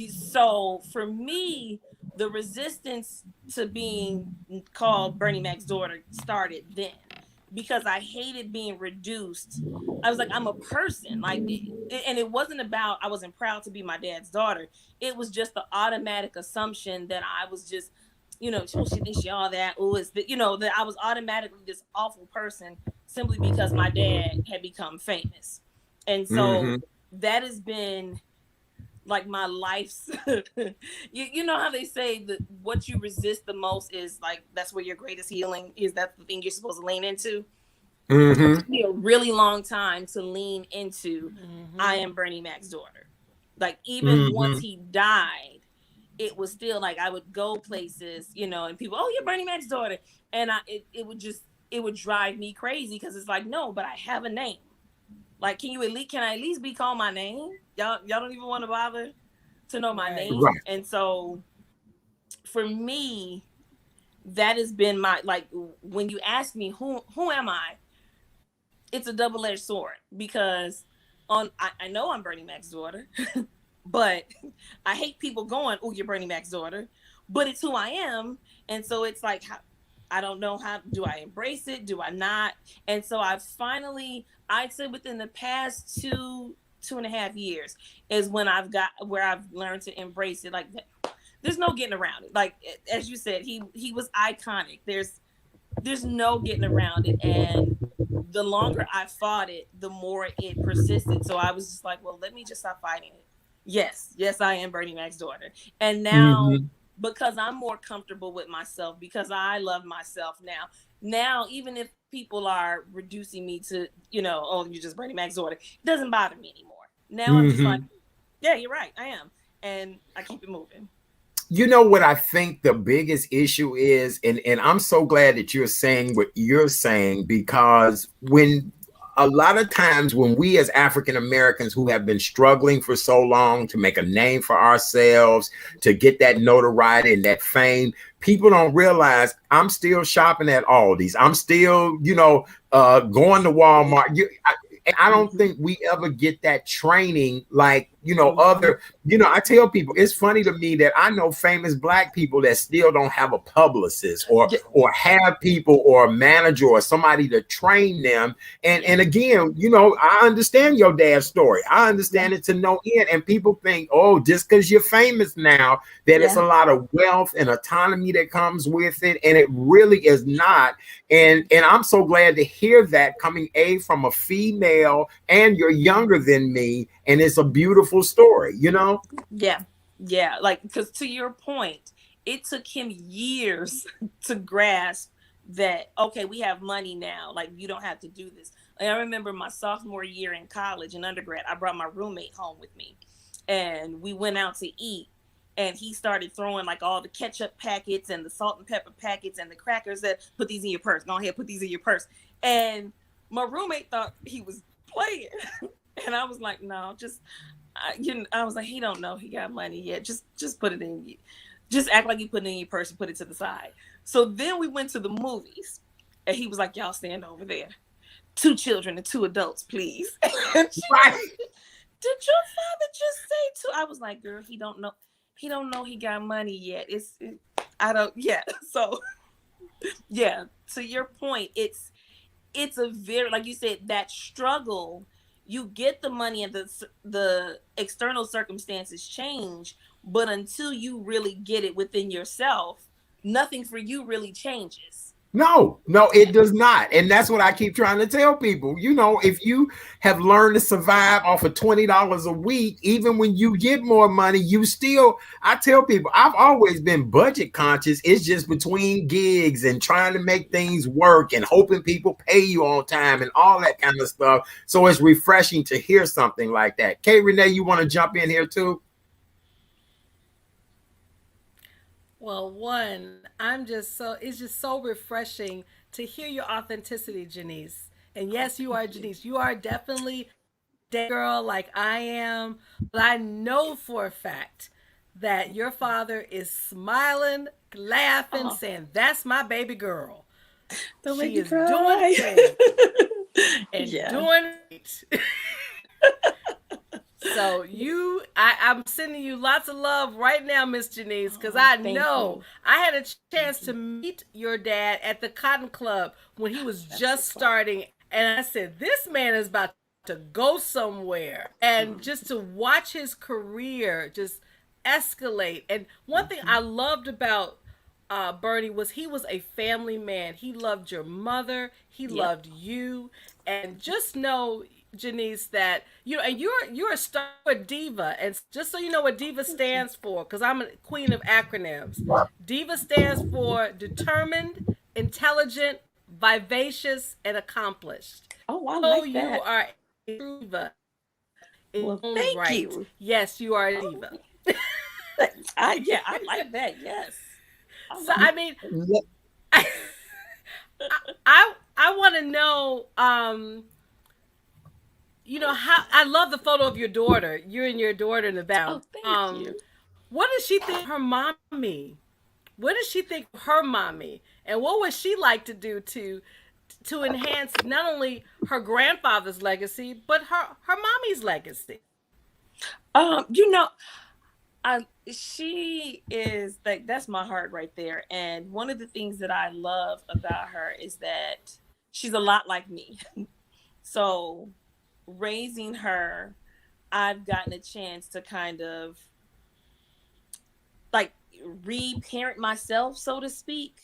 So for me, the resistance to being called Bernie Mac's daughter started then because I hated being reduced. I was like, I'm a person. Like, and it wasn't about I wasn't proud to be my dad's daughter. It was just the automatic assumption that I was just, she thinks she all that. Oh, it's that I was automatically this awful person simply because my dad had become famous. And so that has been like my life's, you know how they say that what you resist the most is like, that's where your greatest healing is. That's the thing you're supposed to lean into. It took me a really long time to lean into, I am Bernie Mac's daughter. Like even once he died, it was still like, I would go places, and people, oh, you're Bernie Mac's daughter. And it would drive me crazy. Cause it's like, no, but I have a name. Like, can I at least be called my name? Y'all don't even want to bother to know my name. Right. And so for me, that has been my, like, when you ask me who am I, it's a double-edged sword, because I know I'm Bernie Mac's daughter, but I hate people going, "Oh, you're Bernie Mac's daughter," but it's who I am, and so it's like, I don't know, how do I embrace it? Do I not? And so I finally, I'd say within the past 2.5 years is when I've learned to embrace it. Like, there's no getting around it. Like, as you said, he was iconic. There's no getting around it, and the longer I fought it, the more it persisted. So I was just like, well, let me just stop fighting it. Yes, I am Bernie Mac's daughter. And now, because I'm more comfortable with myself, because I love myself now, even if people are reducing me to, oh, you're just Bernie Mac's daughter, it doesn't bother me anymore. Now I'm just like, yeah, you're right, I am. And I keep it moving. You know what I think the biggest issue is, and I'm so glad that you're saying what you're saying, because when a lot of times when we as African Americans who have been struggling for so long to make a name for ourselves, to get that notoriety and that fame, people don't realize I'm still shopping at Aldi's. I'm still, going to Walmart. I don't think we ever get that training like, I tell people, it's funny to me that I know famous Black people that still don't have a publicist or have people or a manager or somebody to train them. And again, I understand your dad's story. I understand it to no end. And people think, oh, just because you're famous now, that it's a lot of wealth and autonomy that comes with it. And it really is not. And I'm so glad to hear that coming from a female, and you're younger than me. And it's a beautiful story, Yeah. Like, because to your point, it took him years to grasp that, okay, we have money now. Like, you don't have to do this. Like, I remember my sophomore year in college and undergrad, I brought my roommate home with me, and we went out to eat. And he started throwing like all the ketchup packets and the salt and pepper packets and the crackers, that put these in your purse. Go ahead, put these in your purse. And my roommate thought he was playing. And I was like, no, I was like, he don't know he got money yet. Just put it in. Just act like you put it in your purse and put it to the side. So then we went to the movies, and he was like, y'all stand over there. 2 children and 2 adults, please. Right. Did your father just say 2? I was like, girl, he don't know. He don't know he got money yet. So yeah, to your point, it's a very, like you said, that struggle. You get the money and the external circumstances change, but until you really get it within yourself, nothing for you really changes. No, it does not. And that's what I keep trying to tell people. If you have learned to survive off of $20 a week, even when you get more money, I tell people, I've always been budget conscious. It's just between gigs and trying to make things work and hoping people pay you on time and all that kind of stuff. So it's refreshing to hear something like that. Kay Renee, you want to jump in here too? Well, one, it's just so refreshing to hear your authenticity, Janiece. And yes, you are Janiece. You are definitely that girl like I am. But I know for a fact that your father is smiling, laughing, saying, that's my baby girl. Don't she is cry. Doing things and doing it. So I'm sending you lots of love right now, Miss Je'Niece, because I know I had a chance to meet your dad at the Cotton Club when he was just starting, and I said, this man is about to go somewhere. And just to watch his career just escalate. And one thing I loved about Bernie was he was a family man. He loved your mother. He loved you. And just know, Janiece, that and you're a star, a diva, and just so you know what diva stands for, because I'm a queen of acronyms. Diva stands for determined, intelligent, vivacious, and accomplished. Oh, I like that. You are a diva. Well, thank you. Yes, you are a diva. I like that. Yes. So I mean, I want to know. How I love the photo of your daughter. You and your daughter in the background. Oh, thank you. What does she think of her mommy? what does she think of her mommy, and what would she like to do to enhance not only her grandfather's legacy but her mommy's legacy? You know, she is like, that's my heart right there. And one of the things that I love about her is that she's a lot like me. So raising her, I've gotten a chance to kind of like reparent myself, so to speak.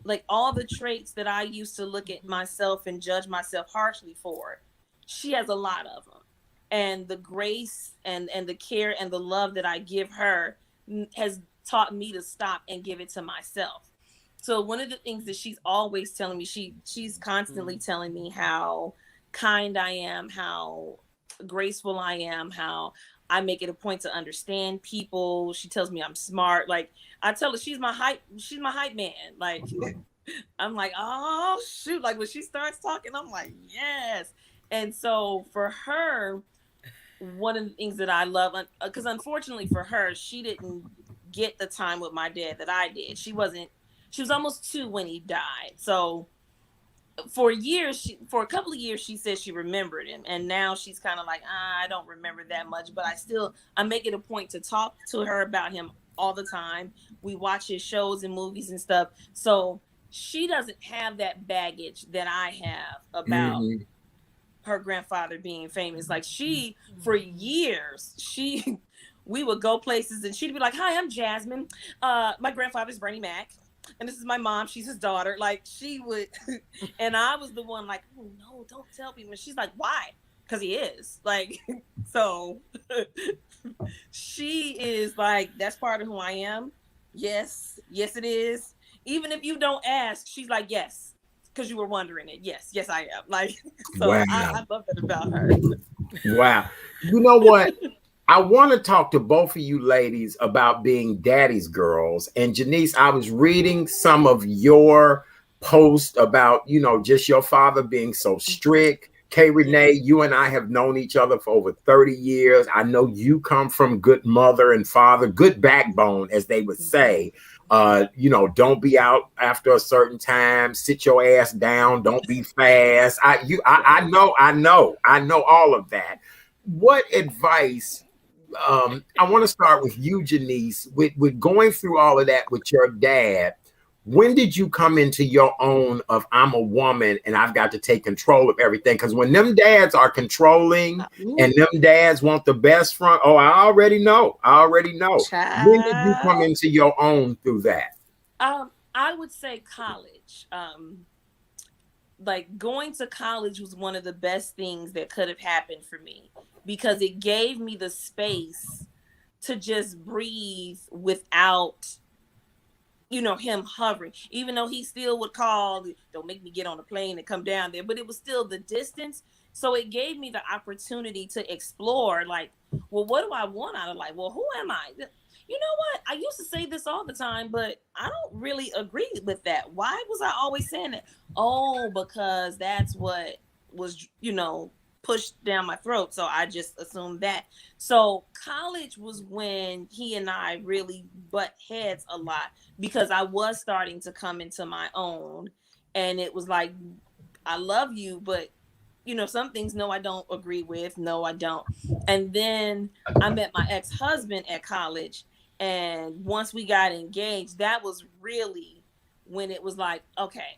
Like all the traits that I used to look at myself and judge myself harshly for, she has a lot of them. And the grace and the care and the love that I give her has taught me to stop and give it to myself. So one of the things that she's always telling me, she's constantly telling me how kind I am, how graceful I am, how I make it a point to understand people. She tells me I'm smart. Like I tell her she's my hype man. Like I'm like, oh shoot. Like when she starts talking, I'm like, yes. And so for her, one of the things that I love, because unfortunately for her, she didn't get the time with my dad that I did. She was almost 2 when he died. So for a couple of years, she said she remembered him. And now she's kind of like, I don't remember that much, but I make it a point to talk to her about him all the time. We watch his shows and movies and stuff. So she doesn't have that baggage that I have about her grandfather being famous. Like for years, we would go places and she'd be like, hi, I'm Jasmine. My grandfather's Bernie Mac. And this is my mom. She's his daughter. Like she would, and I was the one like, oh no, don't tell people. And she's like, why? Because he is like, so she is like, that's part of who I am. Yes, it is. Even if you don't ask, she's like, yes, because you were wondering it. Yes, I am. Like, so Wow. I love that about her. Wow. You know what? I want to talk to both of you ladies about being daddy's girls. And Janiece, I was reading some of your posts about, just your father being so strict. Kay Renee, you and I have known each other for over 30 years. I know you come from good mother and father, good backbone, as they would say. Don't be out after a certain time, sit your ass down, don't be fast. I know all of that. What advice? I want to start with you, Janiece, with going through all of that with your dad. When did you come into your own of I'm a woman and I've got to take control of everything? Because when them dads are controlling and them dads want the best from, I already know. Child. When did you come into your own through that? I would say college. Like going to college was one of the best things that could have happened for me because it gave me the space to just breathe without, him hovering, even though he still would call, don't make me get on a plane and come down there, but it was still the distance. So it gave me the opportunity to explore, like, well, what do I want out of life? Well, who am I? You know what? I used to say this all the time, but I don't really agree with that. Why was I always saying that? Oh, because that's what was, pushed down my throat. So I just assumed that. So college was when he and I really butt heads a lot because I was starting to come into my own. And it was like, I love you, but some things, no, I don't agree with. No, I don't. And then I met my ex-husband at college. And once we got engaged, that was really when it was like, okay,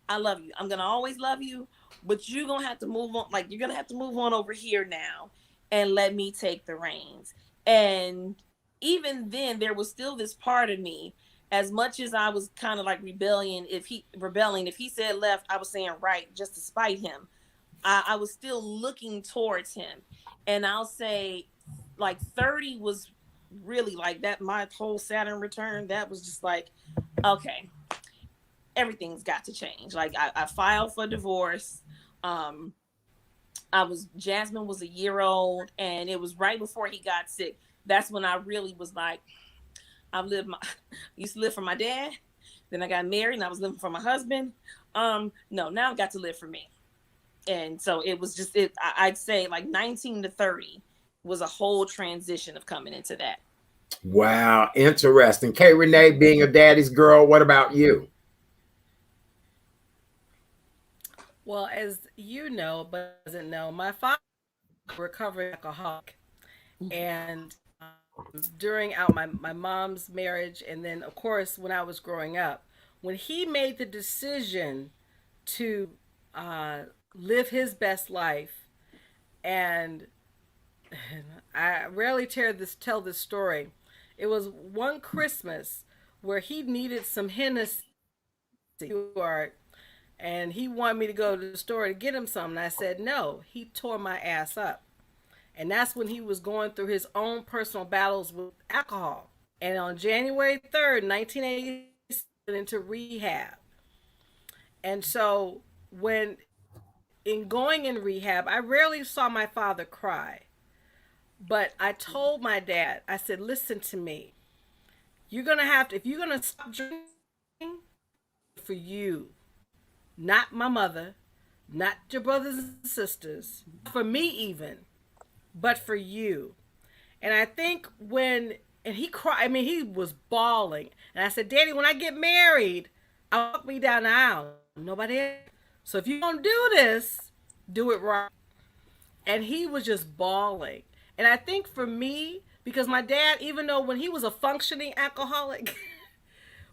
I love you. I'm going to always love you, but you're going to have to move on. Like, you're going to have to move on over here now and let me take the reins. And even then, there was still this part of me, as much as I was kind of like rebelling, if he said left, I was saying right, just to spite him. I was still looking towards him. And I'll say like 30 was really like that. My whole Saturn return, that was just like, okay, everything's got to change. Like I filed for divorce. Jasmine was a year old and it was right before he got sick. That's when I really was like, I used to live for my dad. Then I got married and I was living for my husband. No, now I've got to live for me. And so it was just, I'd say like 19 to 30 was a whole transition of coming into that. Wow, interesting. K. Renee, being a daddy's girl, what about you? Well, as you know, but doesn't know, my father was a recovering alcoholic, and during out my mom's marriage, and then of course when I was growing up, when he made the decision to uh, live his best life, and I rarely tell this story. It was one Christmas where he needed some Hennessy, and he wanted me to go to the store to get him some. And I said no. He tore my ass up, and that's when he was going through his own personal battles with alcohol. And on January 3rd, 1986, into rehab. And so when in going in rehab, I rarely saw my father cry. But I told my dad, I said, listen to me. You're going to have to, if you're going to stop drinking, for you, not my mother, not your brothers and sisters, for me even, but for you. And I think and he cried, I mean, he was bawling. And I said, Daddy, when I get married, I'll walk me down the aisle. Nobody else. So if you're going to do this, do it right. And he was just bawling. And I think for me, because my dad, even though when he was a functioning alcoholic,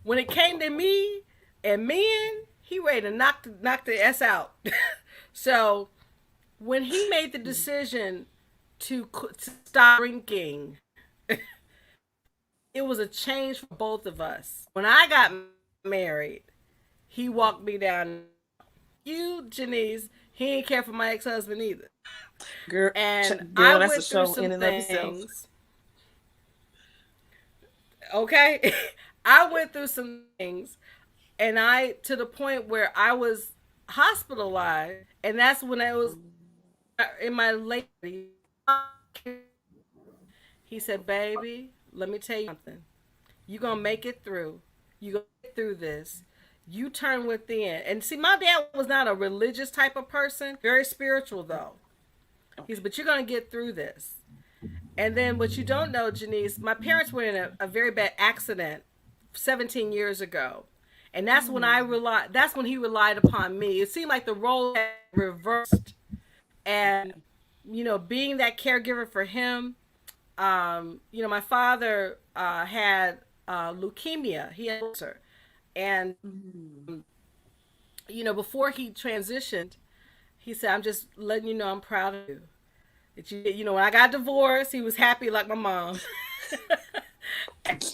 when it came to me and men, he ready to knock the S out. So when he made the decision to stop drinking, it was a change for both of us. When I got married, he walked me down. You, Janiece, he ain't care for my ex-husband either. Girl, And I girl, that's a went through show in some and of itself. things. Okay? I went through some things, and I, to the point where I was hospitalized, and that's when I was in my late 30s. He said, baby, let me tell you something. You're going to make it through. You're going to get through this. You turn within. And see, my dad was not a religious type of person, very spiritual though. He's, but you're going to get through this. And then what you don't know, Janiece, my parents were in a very bad accident 17 years ago. And that's when that's when he relied upon me. It seemed like the role had reversed. And, being that caregiver for him, my father had leukemia. He had cancer. And, before he transitioned, he said, I'm just letting you know I'm proud of you. That when I got divorced, he was happy like my mom.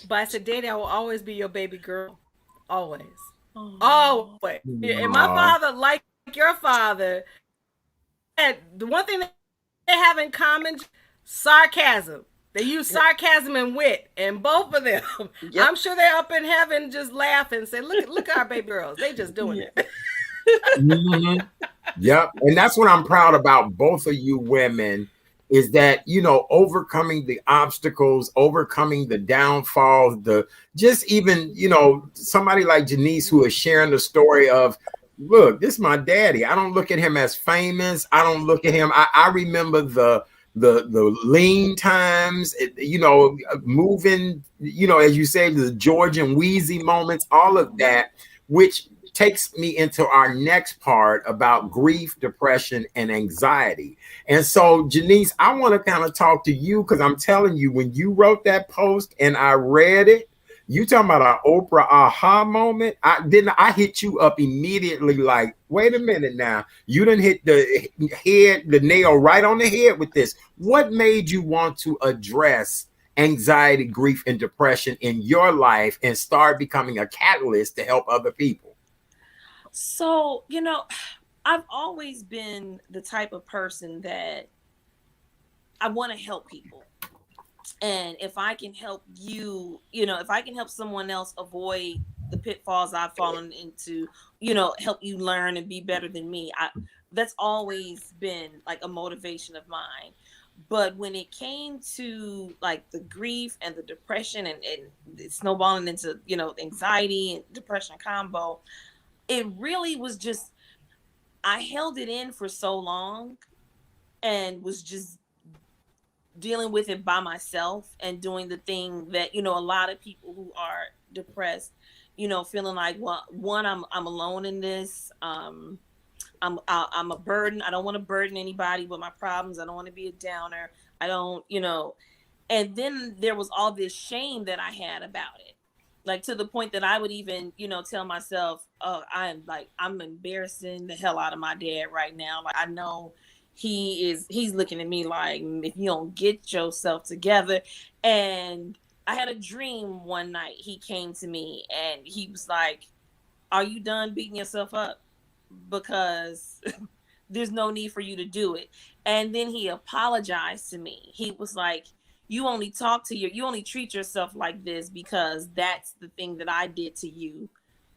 But I said, Daddy, I will always be your baby girl. Always. Oh. Always. And my father, like your father, had the one thing they have in common, sarcasm. They use sarcasm and wit, and both of them. Yep. I'm sure they're up in heaven just laughing and say, look at our baby girls. They just doing it. Mm-hmm. Yep. And that's what I'm proud about both of you women is that, overcoming the obstacles, overcoming the downfalls, just even, somebody like Janiece who is sharing the story of, look, this is my daddy. I don't look at him as famous. I don't look at him. I remember the lean times, moving, as you say, the George and Wheezy moments, all of that, which takes me into our next part about grief, depression, and anxiety. And so, Janiece, I want to kind of talk to you because I'm telling you, when you wrote that post and I read it, you talking about an Oprah aha moment. I hit you up immediately like, wait a minute now. You didn't hit the nail right on the head with this. What made you want to address anxiety, grief, and depression in your life and start becoming a catalyst to help other people? So, I've always been the type of person that I want to help people. And if I can help you, if I can help someone else avoid the pitfalls I've fallen into, help you learn and be better than me, that's always been like a motivation of mine. But when it came to like the grief and the depression and snowballing into, anxiety and depression combo, it really was just, I held it in for so long and was just dealing with it by myself and doing the thing that, you know, a lot of people who are depressed, you know, feeling like, well, one, I'm alone in this. I'm a burden. I don't want to burden anybody with my problems. I don't want to be a downer. I don't, you know. And then there was all this shame that I had about it, like to the point that I would even, you know, tell myself, "Oh, I'm embarrassing the hell out of my dad right now. Like I know he's looking at me like if you don't get yourself together." And I had a dream one night. He came to me and he was like, "Are you done beating yourself up? Because there's no need for you to do it." And then he apologized to me. He was like, you only you only treat yourself like this because that's the thing that I did to you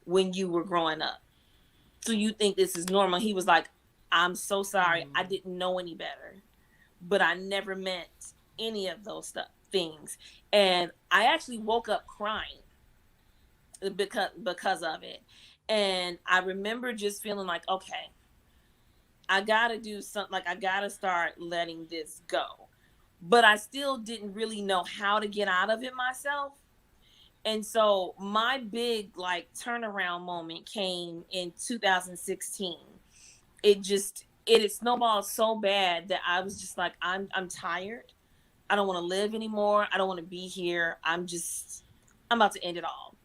when you were growing up. So you think this is normal. He was like, I'm so sorry. I didn't know any better, but I never meant any of those things. And I actually woke up crying because of it. And I remember just feeling like, okay, I gotta do something, like I gotta start letting this go. But I still didn't really know how to get out of it myself. And so my big like turnaround moment came in 2016. It had snowballed so bad that I was just like, I'm tired. I don't want to live anymore. I don't want to be here. I'm about to end it all.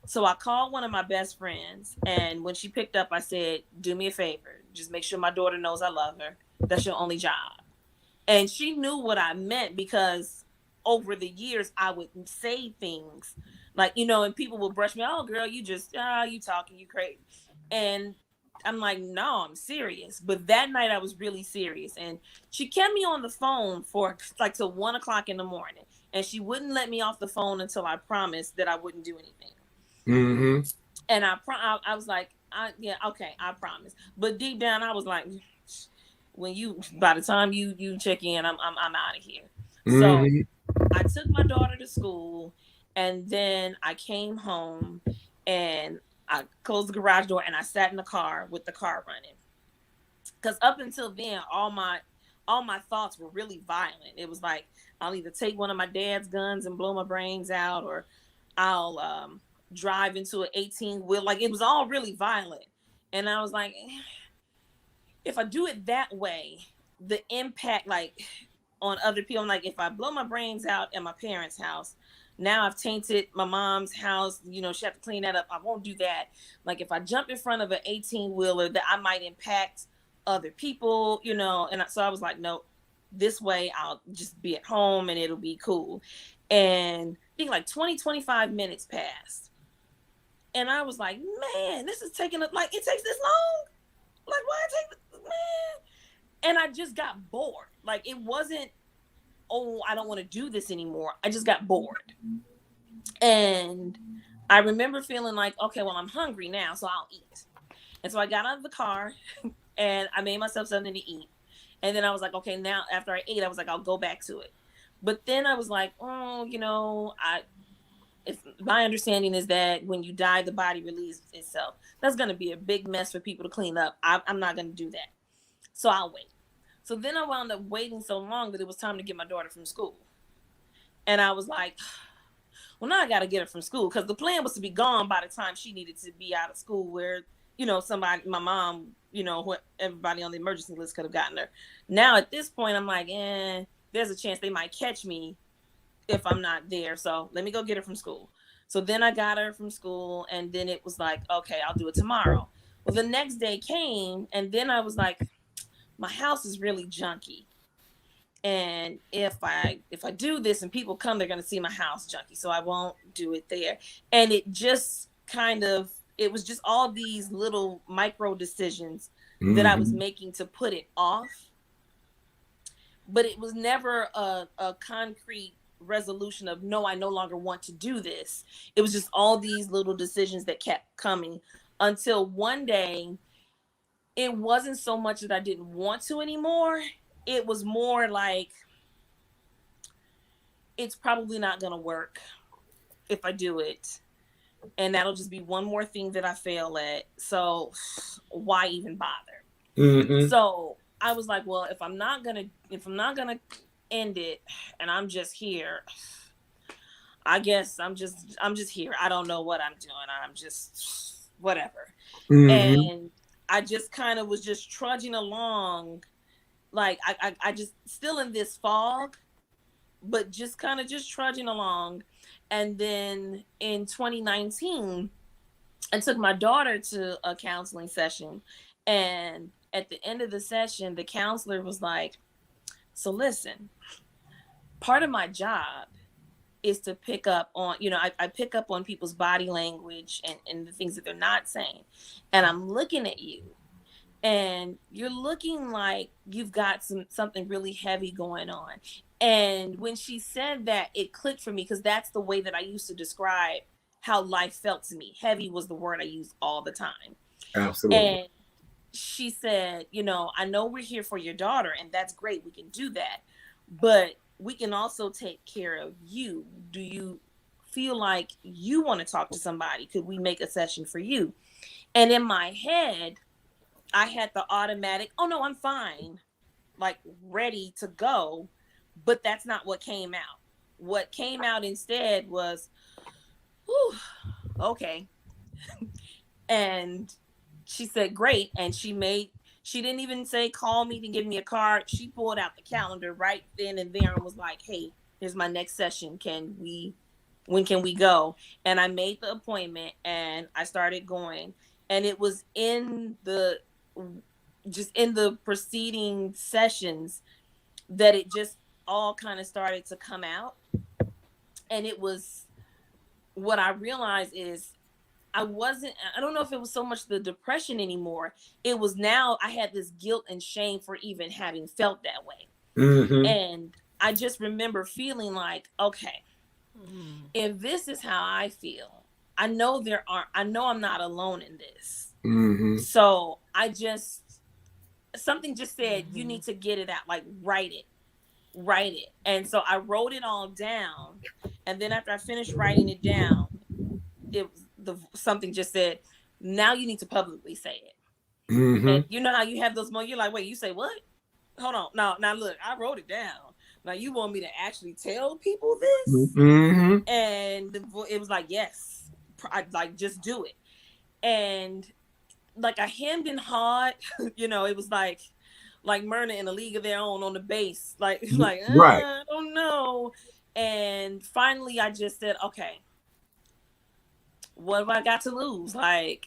So I called one of my best friends, and when she picked up, I said, do me a favor. Just make sure my daughter knows I love her. That's your only job. And she knew what I meant, because over the years, I would say things like, you know, and people would brush me, oh, girl, you talking, you crazy. And I'm like, no, I'm serious. But that night I was really serious. And she kept me on the phone for like till 1:00 in the morning. And she wouldn't let me off the phone until I promised that I wouldn't do anything. Mm-hmm. And I was like, yeah, okay, I promise. But deep down, I was like, by the time you check in, I'm out of here. Mm-hmm. So I took my daughter to school, and then I came home, and I closed the garage door, and I sat in the car with the car running. Because up until then, all my thoughts were really violent. It was like, I'll either take one of my dad's guns and blow my brains out, or I'll drive into an 18-wheel. Like, it was all really violent. And I was like, if I do it that way, the impact, like, on other people, like, if I blow my brains out at my parents' house, now I've tainted my mom's house. You know, she have to clean that up. I won't do that. Like, if I jump in front of an 18-wheeler, that I might impact other people, you know. And so I was like, no, this way I'll just be at home and it'll be cool. And I think like 25 minutes passed. And I was like, man, this is taking like, it takes this long? Like, why it take, man? And I just got bored. Like, it wasn't, oh, I don't want to do this anymore. I just got bored. And I remember feeling like, okay, well, I'm hungry now, so I'll eat. And so I got out of the car and I made myself something to eat. And then I was like, okay, now after I ate, I was like, I'll go back to it. But then I was like, oh, you know, if my understanding is that when you die, the body releases itself. That's going to be a big mess for people to clean up. I'm not going to do that. So I'll wait. So then I wound up waiting so long that it was time to get my daughter from school. And I was like, well, now I got to get her from school, because the plan was to be gone by the time she needed to be out of school, where, you know, somebody, my mom, you know, everybody on the emergency list could have gotten her. Now at this point, I'm like, there's a chance they might catch me if I'm not there. So let me go get her from school. So then I got her from school, and then it was like, okay, I'll do it tomorrow. Well, the next day came, and then I was like, my house is really junky. And if I do this and people come, they're going to see my house junky. So I won't do it there. And it just it was just all these little micro decisions that I was making to put it off. But it was never a concrete resolution of, no, I no longer want to do this. It was just all these little decisions that kept coming, until one day it wasn't so much that I didn't want to anymore. It was more like, it's probably not going to work if I do it. And that'll just be one more thing that I fail at. So why even bother? Mm-hmm. So I was like, well, if I'm not gonna ended and I'm just here. I guess I'm just here. I don't know what I'm doing. I'm just whatever. Mm-hmm. And I just kind of was just trudging along, like I just still in this fog, but just kind of just trudging along. And then in 2019, I took my daughter to a counseling session, and at the end of the session, the counselor was like, "So listen, part of my job is to pick up on, I pick up on people's body language and the things that they're not saying. And I'm looking at you and you're looking like you've got something really heavy going on." And when she said that, it clicked for me, because that's the way that I used to describe how life felt to me. Heavy was the word I used all the time. Absolutely. And she said, "I know we're here for your daughter, and that's great. We can do that. But we can also take care of you. Do you feel like you want to talk to somebody? Could we make a session for you?" And in my head, I had the automatic, "Oh no, I'm fine," like ready to go. But that's not what came out. What came out instead was, "Whew, okay." And she said, "Great." And she didn't even say, "Call me to give me a card." She pulled out the calendar right then and there and was like, "Hey, here's my next session. When can we go?" And I made the appointment and I started going. And it was in the preceding sessions that it just all kind of started to come out. And it was, what I realized is, I don't know if it was so much the depression anymore. It was, now I had this guilt and shame for even having felt that way. Mm-hmm. And I just remember feeling like, okay, if this is how I feel, I know I'm not alone in this. Mm-hmm. So something just said, you need to get it out, like write it. And so I wrote it all down. And then after I finished writing it down, something just said, "Now you need to publicly say it." Mm-hmm. And you know how you have those moments, you're like, "Wait, you say what? Hold on. Now look, I wrote it down. Now you want me to actually tell people this?" Mm-hmm. And it was like, "Yes, just do it." And like I hemmed and hawed, it was like Myrna in A League of Their Own on the bass, like Right. I don't know. And finally I just said, "Okay, what have I got to lose?" Like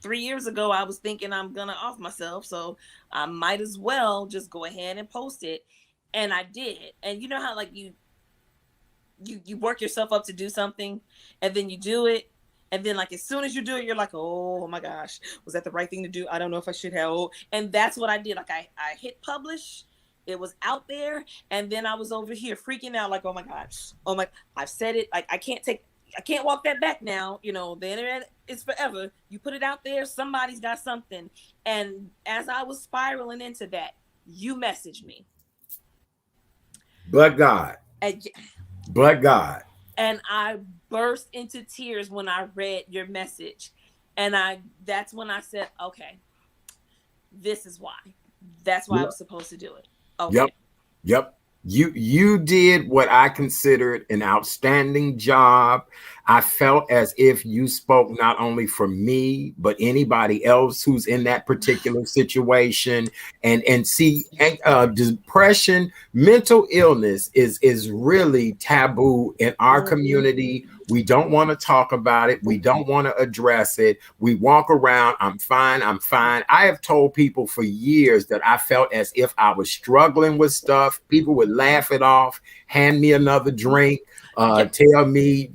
3 years ago, I was thinking I'm gonna off myself, so I might as well just go ahead and post it. And I did. And you know how like you work yourself up to do something, and then you do it, and then like as soon as you do it, you're like, "Oh my gosh, was that the right thing to do? I don't know if I should have." And that's what I did. Like I hit publish. It was out there, and then I was over here freaking out, like, "Oh my gosh, I've said it. Like I can't walk that back now. The internet is forever. You put it out there, somebody's got something." And as I was spiraling into that, you messaged me. But God. And I burst into tears when I read your message. And that's when I said, "Okay, this is why. That's why I was supposed to do it." Okay. Yep. You did what I considered an outstanding job. I felt as if you spoke not only for me, but anybody else who's in that particular situation. And see, depression, mental illness is really taboo in our community. We don't want to talk about it. We don't want to address it. We walk around, "I'm fine, I'm fine." I have told people for years that I felt as if I was struggling with stuff. People would laugh it off, hand me another drink, tell me,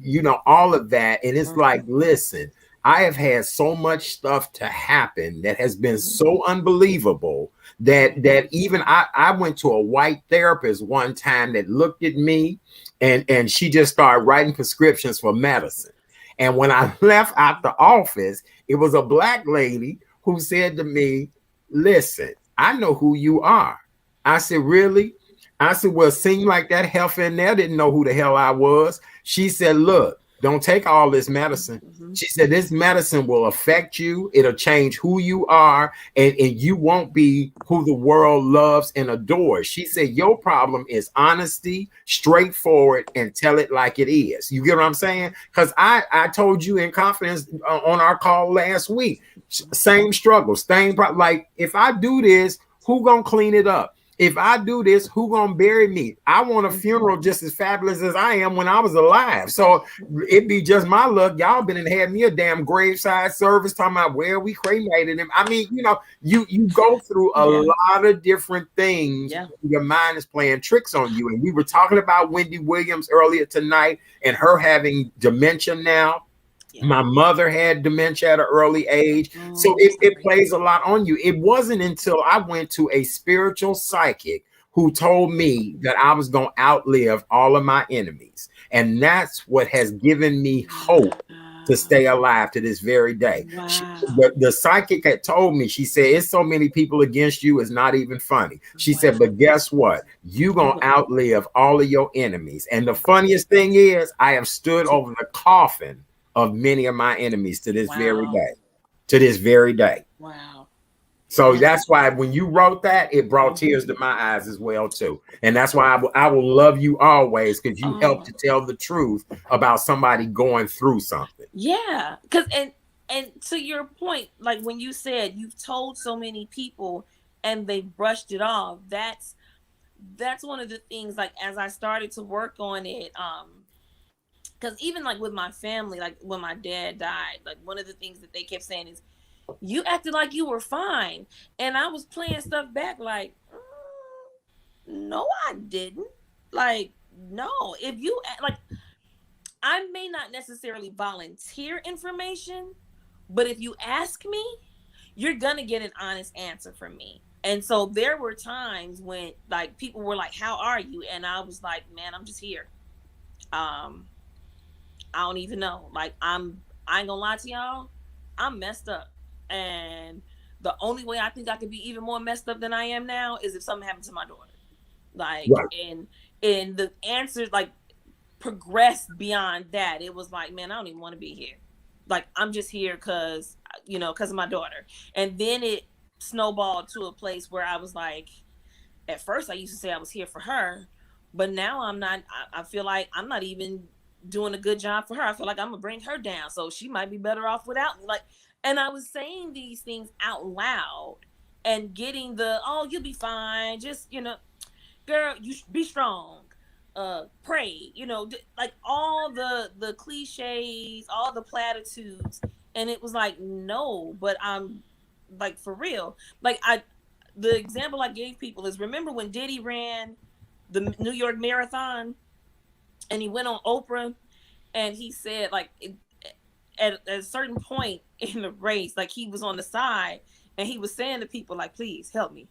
all of that. And it's like, listen, I have had so much stuff to happen that has been so unbelievable that even I went to a white therapist one time that looked at me and she just started writing prescriptions for medicine. And when I left out the office, it was a Black lady who said to me, "Listen, I know who you are." I said, "Really?" I said, "Well, it seemed like that heifer in there didn't know who the hell I was." She said, "Look, don't take all this medicine. Mm-hmm. She said, this medicine will affect you. It'll change who you are, and you won't be who the world loves and adores. She said, your problem is honesty, straightforward, and tell it like it is. You get what I'm saying? Because I told you in confidence on our call last week, same struggles, same problem. Like, if I do this, who gonna clean it up? If I do this, who gonna bury me? I want a funeral just as fabulous as I am when I was alive. So it'd be just my luck. Y'all been and had me a damn graveside service talking about where we cremated him. I mean, you go through a lot of different things. Yeah. Your mind is playing tricks on you. And we were talking about Wendy Williams earlier tonight and her having dementia now. Yeah. My mother had dementia at an early age. So it plays a lot on you. It wasn't until I went to a spiritual psychic who told me that I was going to outlive all of my enemies. And that's what has given me hope to stay alive to this very day. Wow. The psychic had told me, she said, it's so many people against you, it's not even funny. She said, but guess what? You're going to outlive all of your enemies. And the funniest thing is, I have stood over the coffin of many of my enemies to this very day. To this very day. Wow. So that's why when you wrote that, it brought tears to my eyes as well too. And that's why I will love you always, because you help to tell the truth about somebody going through something. Yeah, because and to your point, like when you said you've told so many people and they brushed it off, that's one of the things, like as I started to work on it, because even like with my family, like when my dad died, like one of the things that they kept saying is, you acted like you were fine. And I was playing stuff back like, no, I didn't. Like, no, if you like, I may not necessarily volunteer information, but if you ask me, you're going to get an honest answer from me. And so there were times when like people were like, how are you? And I was like, man, I'm just here. I don't even know. Like, I ain't gonna lie to y'all, I'm messed up. And the only way I think I could be even more messed up than I am now is if something happened to my daughter. Like, and the answers like progressed beyond that. It was like, man, I don't even want to be here. Like, I'm just here because of my daughter. And then it snowballed to a place where I was like, at first I used to say I was here for her, but now I'm not. I feel like I'm not even doing a good job for her. I feel like I'm gonna bring her down, so she might be better off without me. Like, and I was saying these things out loud and getting the, oh, you'll be fine, just girl, you be strong, pray, like all the cliches, all the platitudes. And it was like, no, but I'm like, for real. Like, the example I gave people is, remember when Diddy ran the New York Marathon? And he went on Oprah and he said, like, at a certain point in the race, like, he was on the side and he was saying to people, like, please help me.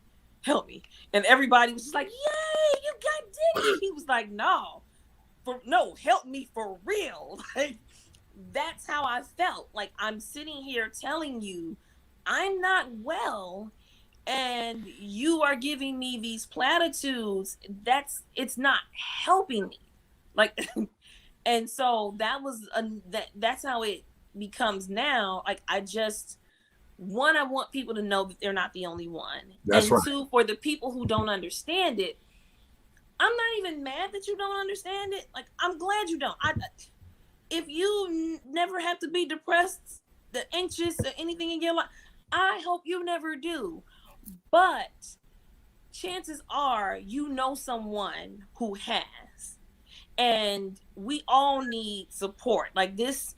And everybody was just like, yay, you got Diddy. He was like, no, help me for real. Like, that's how I felt. Like, I'm sitting here telling you I'm not well, and you are giving me these platitudes. It's not helping me. Like, and so that's how it becomes now. Like, I want people to know that they're not the only one. That's and right. Two, for the people who don't understand it, I'm not even mad that you don't understand it. Like, I'm glad you don't. If you never have to be depressed, anxious, or anything in your life, I hope you never do. But chances are someone who has. And we all need support. Like, this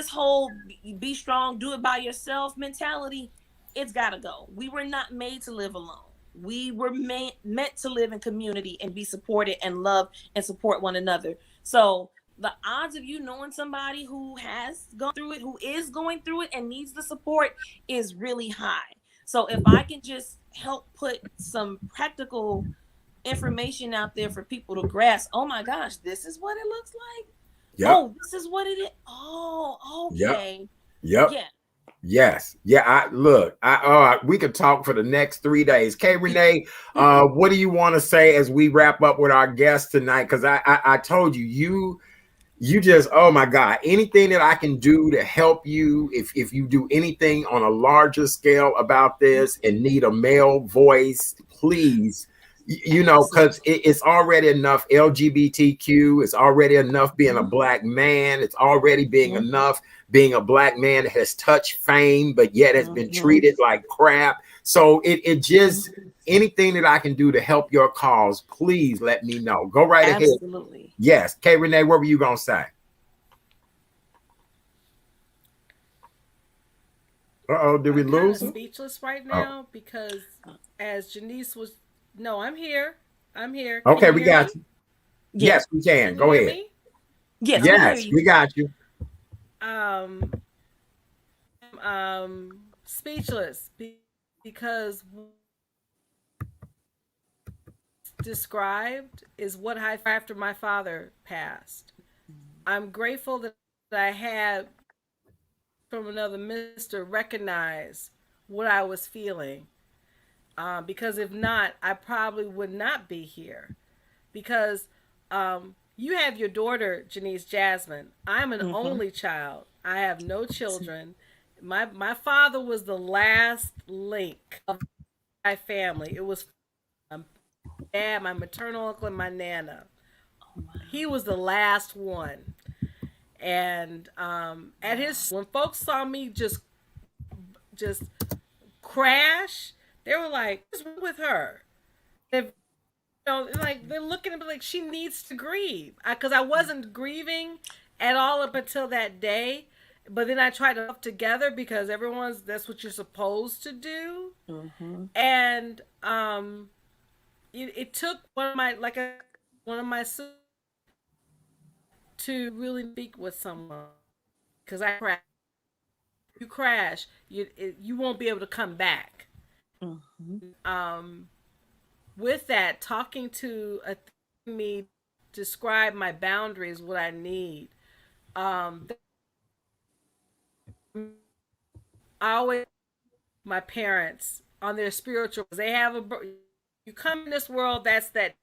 whole be strong, do it by yourself mentality, it's gotta go. We were not made to live alone. We were meant to live in community and be supported and love and support one another. So the odds of you knowing somebody who has gone through it, who is going through it and needs the support, is really high. So if I can just help put some practical information out there for people to grasp, oh my gosh, this is what it looks like. Yep. Oh, this is what it is. Oh, okay. Yep. Yeah. Yes. Yeah. We could talk for the next 3 days. Kay Renee, what do you want to say as we wrap up with our guest tonight? Because I told you You just, oh my God, anything that I can do to help you, if you do anything on a larger scale about this and need a male voice, please, you know, because it's already enough LGBTQ, it's already enough being a black man, it's already being enough being a black man that has touched fame, but yet has been treated like crap. So it just, anything that I can do to help your cause, please let me know. Go right ahead. Absolutely. Yes. Kay Renee, what were you going to say? Uh-oh, did we lose him? Speechless right now because as Janiece was, no, I'm here. I'm here. Can Okay, you we hear got me? you. Yes, we can. Go ahead. Me? Yes, Yes, we got you. Speechless because described is what I after my father passed. I'm grateful that I had from another minister recognize what I was feeling. Because if not, I probably would not be here. Because you have your daughter, Je'Niece Jasmine. I'm an only child. I have no children. My father was the last link of my family. It was my dad, my maternal uncle, and my nana. He was the last one. And at his when folks saw me just crash, they were like, "What's wrong with her?" If, like they're looking at me like she needs to grieve because I wasn't grieving at all up until that day. But then I tried to put together because that's what you're supposed to do. And it took one of my sisters to really speak with someone because I crashed. You crash, you won't be able to come back. Um, with that, talking to me, describe my boundaries, what I need. Um, I always my parents on their spiritual. They have you come in this world. That's that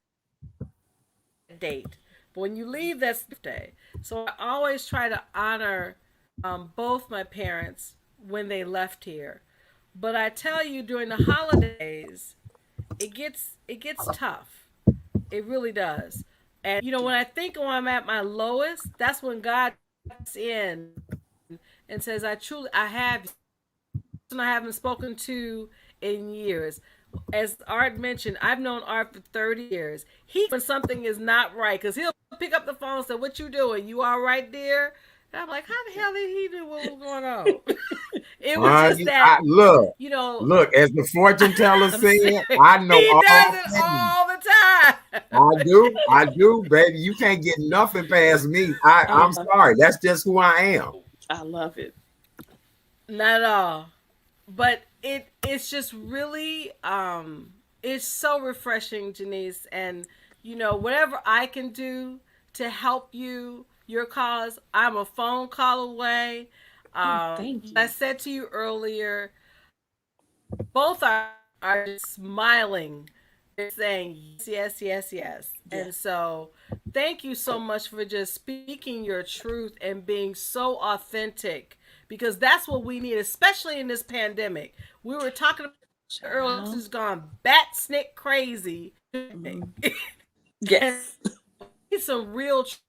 date. But when you leave, that's the day. So I always try to honor both my parents when they left here. But I tell you, during the holidays, it gets tough. It really does. And when I think when I'm at my lowest, that's when God comes in and says, I have you. I haven't spoken to in years. As Art mentioned, I've known Art for 30 years. When something is not right, because he'll pick up the phone and say, "What you doing? You all right there?" And I'm like, "How the hell did he know what was going on?" It was just that, look, as the fortune teller said, I know he all does it things. all the time. I do, baby. You can't get nothing past me. I'm sorry. That's just who I am. I love it. Not at all. But it's just really it's so refreshing, Janiece, and whatever I can do to help your cause, I'm a phone call away. Thank you. I said to you earlier, both are just smiling. They're saying yes, yes, yes, yes. And so thank you so much for just speaking your truth and being so authentic because that's what we need, especially in this pandemic. We were talking about earlier, this has gone bat snick crazy. Yes. It's some real truth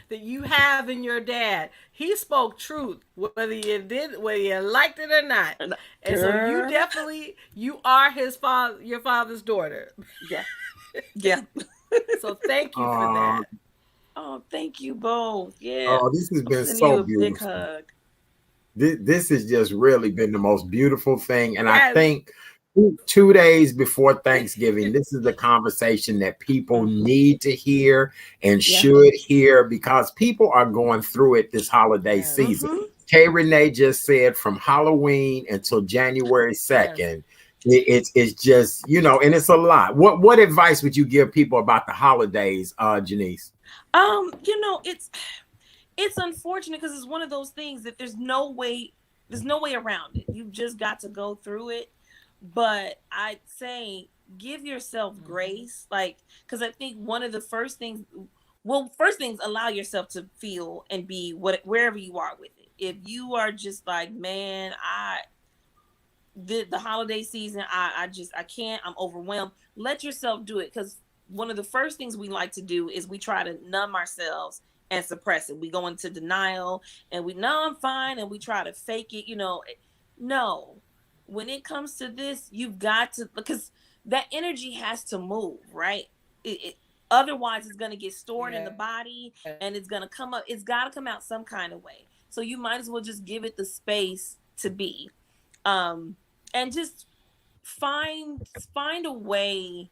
that you have in your dad. He spoke truth, whether you liked it or not. And so you are your father's daughter. Yeah. Yeah. So thank you for that. Oh, thank you both. Yeah. Oh, this has been Sending so you a beautiful. big hug. This has just really been the most beautiful thing. And I think 2 days before Thanksgiving, this is the conversation that people need to hear and should hear because people are going through it this holiday season. Kay Renee just said from Halloween until January 2nd, it's just, and it's a lot. What advice would you give people about the holidays, Janiece? It's unfortunate because it's one of those things that there's no way around it. You've just got to go through it. But I'd say give yourself grace, because I think one of the first things well, first things, allow yourself to feel and be wherever you are with it. If you are just like, man, the holiday season, I can't, I'm overwhelmed. Let yourself do it, because one of the first things we like to do is we try to numb ourselves and suppress it. We go into denial and we know I'm fine and we try to fake it, no. When it comes to this, you've got to, because that energy has to move, right? Otherwise it's going to get stored in the body and it's going to come up, it's got to come out some kind of way. So you might as well just give it the space to be. And just find a way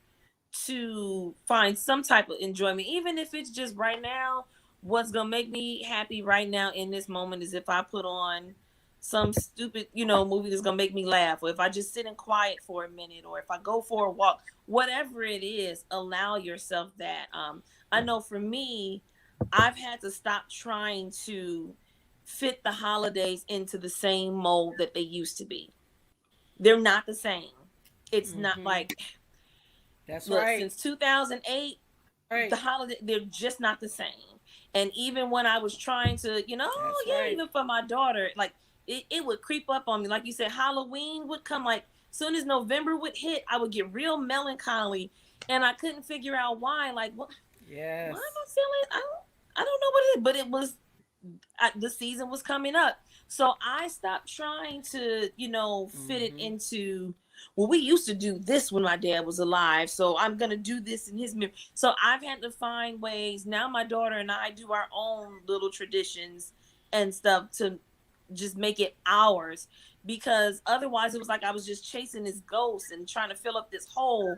to find some type of enjoyment, even if it's just right now. What's gonna make me happy right now in this moment is if I put on some stupid, movie that's gonna make me laugh, or if I just sit in quiet for a minute, or if I go for a walk, whatever it is, allow yourself that. I know for me, I've had to stop trying to fit the holidays into the same mold that they used to be. They're not the same. It's not like, that's look, right. since 2008, Right. the holiday, they're just not the same. And even when I was trying to, right. even for my daughter, like it would creep up on me. Like you said, Halloween would come, like soon as November would hit, I would get real melancholy, and I couldn't figure out why. Like, what? Yes. Why am I feeling? I don't know what it is, but it was the season was coming up. So I stopped trying to, fit it into, well, we used to do this when my dad was alive, so I'm going to do this in his memory. So I've had to find ways. Now my daughter and I do our own little traditions and stuff to just make it ours, because otherwise it was like I was just chasing this ghost and trying to fill up this hole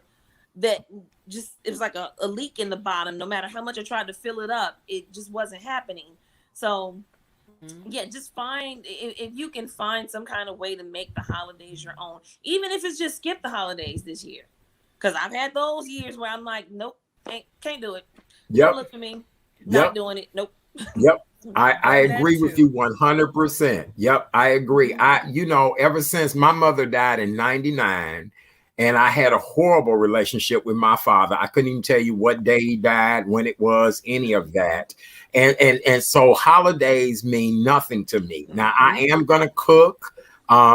that just, it was like a leak in the bottom. No matter how much I tried to fill it up, it just wasn't happening. So yeah, just find, if you can find some kind of way to make the holidays your own, even if it's just skip the holidays this year. Because I've had those years where I'm like, nope, can't do it. Yep. Don't look for me. Not doing it. Nope. Yep. I agree with you 100%. Yep, I agree. Ever since my mother died in 99, and I had a horrible relationship with my father. I couldn't even tell you what day he died, when it was, any of that. And so holidays mean nothing to me. Now I am gonna cook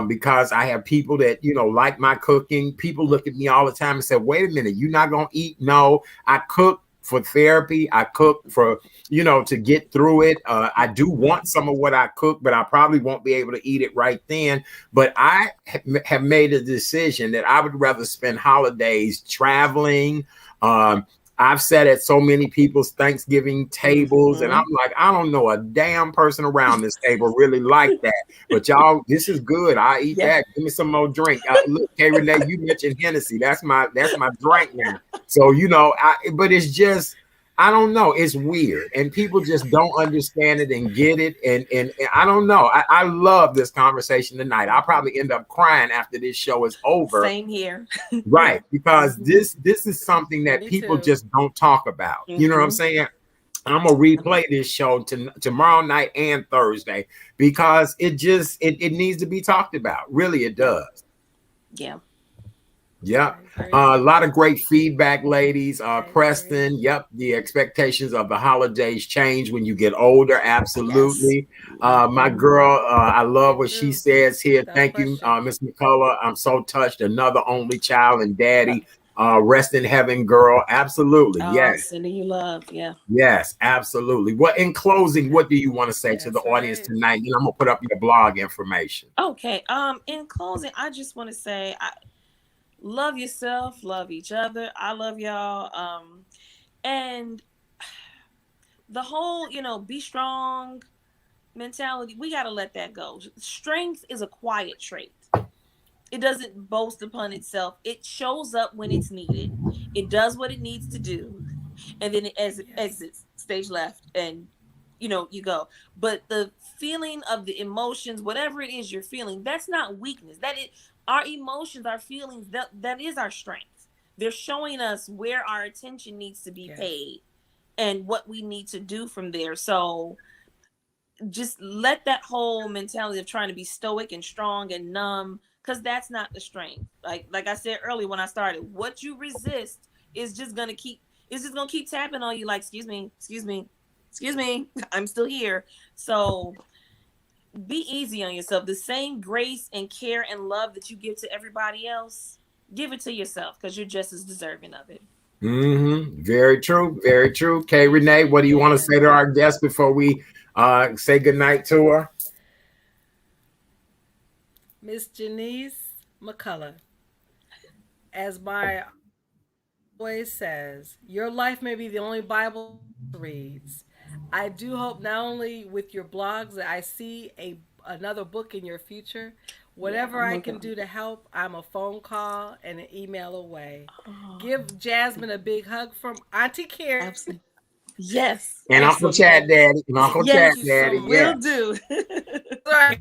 because I have people that like my cooking. People look at me all the time and say, "Wait a minute, you're not gonna eat?" No, I cook for therapy. I cook for to get through it. I do want some of what I cook, but I probably won't be able to eat it right then. But I have made a decision that I would rather spend holidays traveling. I've sat at so many people's Thanksgiving tables, and I'm like, I don't know a damn person around this table really like that. But y'all, this is good. I eat that. Give me some more drink. Look, K. Renee, you mentioned Hennessy. That's my drink now. So but it's just, I don't know. It's weird, and people just don't understand it and get it. And I don't know. I love this conversation tonight. I'll probably end up crying after this show is over. Same here. Right, because this is something that people just don't talk about. You know what I'm saying? I'm gonna replay this show tomorrow night and Thursday, because it needs to be talked about. Really, it does. Yeah. Yep. A lot of great feedback, ladies. Preston, yep. The expectations of the holidays change when you get older. Absolutely. Yes. My girl, I love what she says here. Thank you, Miss McCullough. I'm so touched. Another only child and daddy. Rest in heaven, girl. Absolutely. Yes. Sending you love. Yeah. Yes, absolutely. What, in closing, what do you want to say to the audience tonight? And I'm gonna put up your blog information. Okay. In closing, I just want to say, love yourself, love each other. I love y'all. And the whole, be strong mentality, we got to let that go. Strength is a quiet trait. It doesn't boast upon itself. It shows up when it's needed. It does what it needs to do. And then it exits stage left, and you go. But the feeling of the emotions, whatever it is you're feeling, that's not weakness. Our emotions, our feelings, that is our strength. They're showing us where our attention needs to be paid and what we need to do from there. So just let that whole mentality of trying to be stoic and strong and numb, because that's not the strength. Like I said earlier when I started, what you resist is just going to keep, it's just gonna keep tapping on you like, excuse me, I'm still here. So be easy on yourself. The same grace and care and love that you give to everybody else, give it to yourself, because you're just as deserving of it. Very true. Very true. Kay Renee, what do you want to say to our guest before we say goodnight to her? Miss Janiece McCullough, as my always says, your life may be the only Bible reads. I do hope not only with your blogs that I see another book in your future. Whatever I can do to help, I'm a phone call and an email away. Give Jasmine a big hug from Auntie Carrie. Absolutely. Yes. And Uncle Chat Daddy. And Uncle Chat Daddy. Will do. Sorry.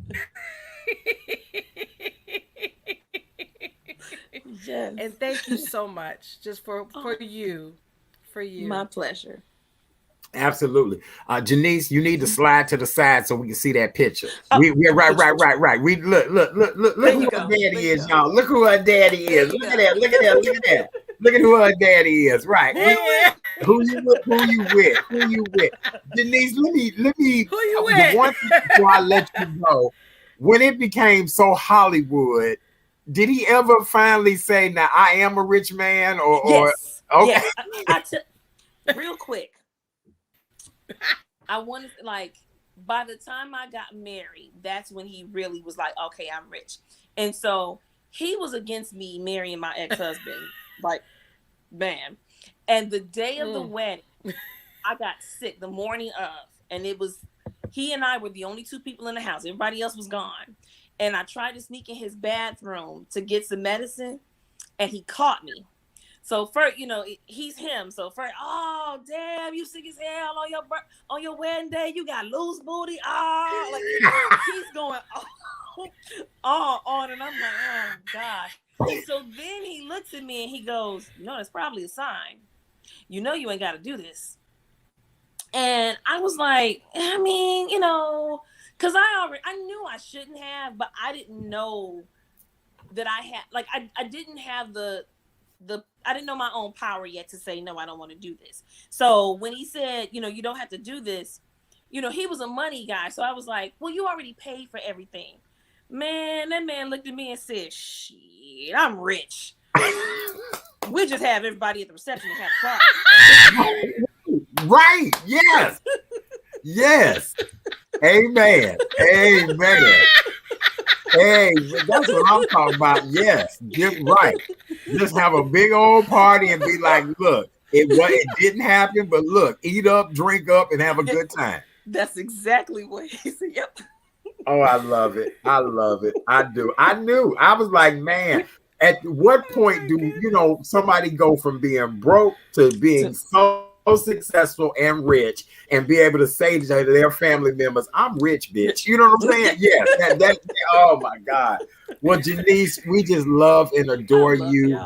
Yes. And thank you so much just for you. My pleasure. Absolutely. Janiece, you need to slide to the side so we can see that picture. We're right. We look who her daddy is, y'all. Look who her daddy is. Look at that. Look at who her daddy is. Right. Who you with? Janiece, let me who you with? One thing before I let you go, when it became so Hollywood, did he ever finally say, now I am a rich man? Yes. Okay. Yes. Real quick. I wanted, like, by the time I got married, that's when he really was like, okay, I'm rich. And so he was against me marrying my ex-husband. Like, man. And the day of the wedding, I got sick the morning of. And it was, he and I were the only two people in the house. Everybody else was gone. And I tried to sneak in his bathroom to get some medicine. And he caught me. So first, he's him. So first, oh damn, you sick as hell on your wedding day. You got loose booty. Oh, like he's going all on, and I'm like, oh gosh. And so then he looks at me and he goes, that's probably a sign. You ain't got to do this. And I was like, I mean, because I knew I shouldn't have, but I didn't know that I had, like, I didn't have I didn't know my own power yet to say, no, I don't want to do this. So when he said, you don't have to do this, he was a money guy. So I was like, well, you already paid for everything. Man, that man looked at me and said, shit, I'm rich. We just have everybody at the reception have a party. Right. Yes. Yes. Amen. Hey, that's what I'm talking about. Yes, right. Just have a big old party and be like, look, it didn't happen, but look, eat up, drink up, and have a good time. That's exactly what he said. Yep. Oh, I love it. I do. I knew. I was like, man, at what point do somebody go from being broke to being so successful and rich and be able to say to their family members, I'm rich, bitch. You know what I'm saying? Yes. That oh my God. Well, Janiece, we just love and adore you.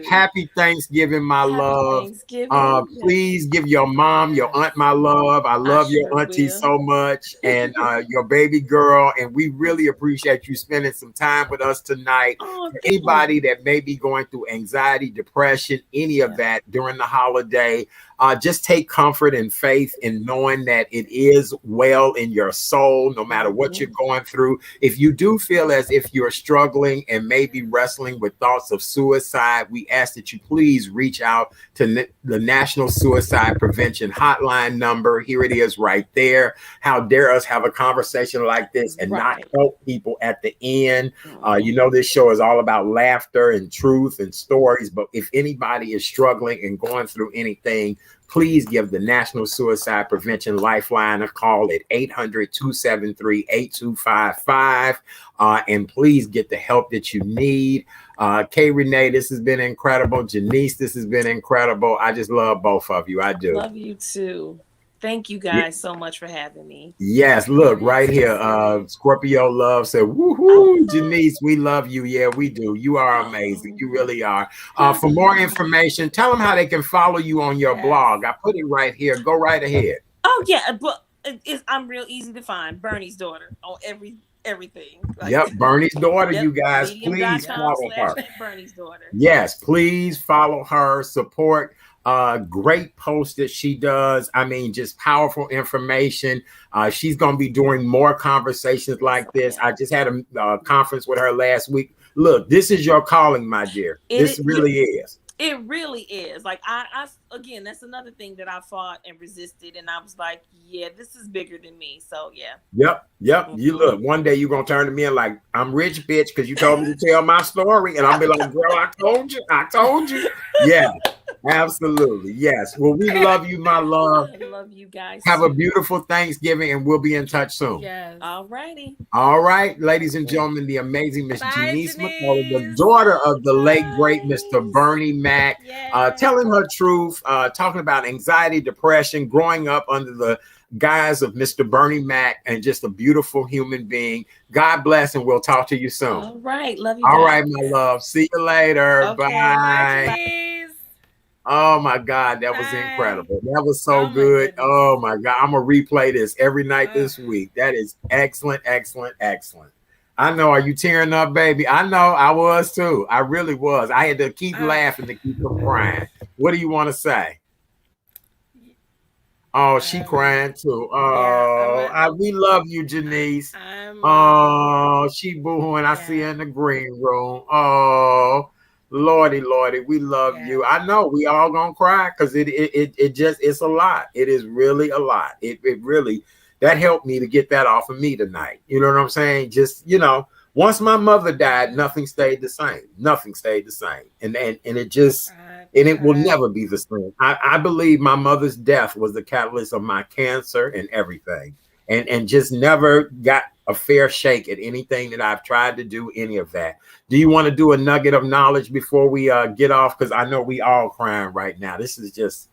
Happy Thanksgiving, my love. Thanksgiving. Please give your mom, your aunt my love. I love your auntie so much, and your baby girl. And we really appreciate you spending some time with us tonight. For anybody that may be going through anxiety, depression, any of that during the holiday, just take comfort and faith in knowing that it is well in your soul, no matter what you're going through. If you do feel as if you're struggling and maybe wrestling with thoughts of suicide, we ask that you please reach out to the National Suicide Prevention Hotline number. Here it is right there. How dare us have a conversation like this and not help people at the end? This show is all about laughter and truth and stories. But if anybody is struggling and going through anything, please give the National Suicide Prevention Lifeline a call at 800-273-8255. And please get the help that you need. Kay Renee, this has been incredible. Janiece, this has been incredible. I just love both of you. I do. Love you too. Thank you guys so much for having me. Yes, look right here. Scorpio Love said, woohoo, Janiece, we love you. Yeah, we do. You are amazing. You really are. For more information, tell them how they can follow you on your blog. I put it right here. Go right ahead. Oh, yeah. But I'm real easy to find. Bernie's daughter on everything. Yep, Bernie's daughter, you guys. Please follow her. Bernie's daughter. Yes, please follow her, support Great post that she does. I mean, just powerful information. She's going to be doing more conversations like this. I just had a conference with her last week. Look, this is your calling, my dear. This really is. It really is. Like I again, that's another thing that I fought and resisted, and I was like, yeah, this is bigger than me. So yeah. Yep. Mm-hmm. You look, one day you're gonna turn to me and like, I'm rich, bitch, because you told me to tell my story, and I'll be like, girl, I told you. Yeah, absolutely. Yes. Well, we love you, my love. I love you guys. Have a beautiful Thanksgiving, and we'll be in touch soon. Yes. All righty. All right, ladies and gentlemen, the amazing Miss Janiece McCullough, the daughter of the late great Mr. Bernie Mac, telling her truth, talking about anxiety, depression, growing up under the guise of Mr. Bernie Mac, and just a beautiful human being. God bless, and we'll talk to you soon. All right, love you. All right, my love. See you later. Okay, bye. Oh my God, that was incredible. That was so good. Oh my God, I'm gonna replay this every night this week. That is excellent. I know. Are you tearing up, baby? I know. I was too. I really was. I had to keep laughing to keep from crying. What do you want to say? Oh, she crying too. Oh, we love you, Janiece. Oh, she boohooing. I see her in the green room. Oh, Lordy, we love you. I know we all gonna cry because it's a lot. It is really a lot. It really, that helped me to get that off of me tonight. You know what I'm saying? Just, once my mother died, nothing stayed the same. And it just, and it will never be the same. I believe my mother's death was the catalyst of my cancer and everything. And just never got a fair shake at anything that I've tried to do, any of that. Do you want to do a nugget of knowledge before we get off? Because I know we all crying right now. This is just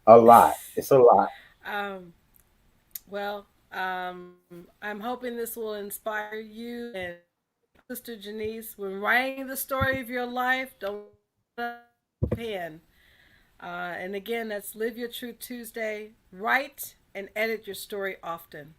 a lot. It's a lot. I'm hoping this will inspire you and Sister Janiece. When writing the story of your life, don't pen. And again, that's Live Your Truth Tuesday. Write and edit your story often.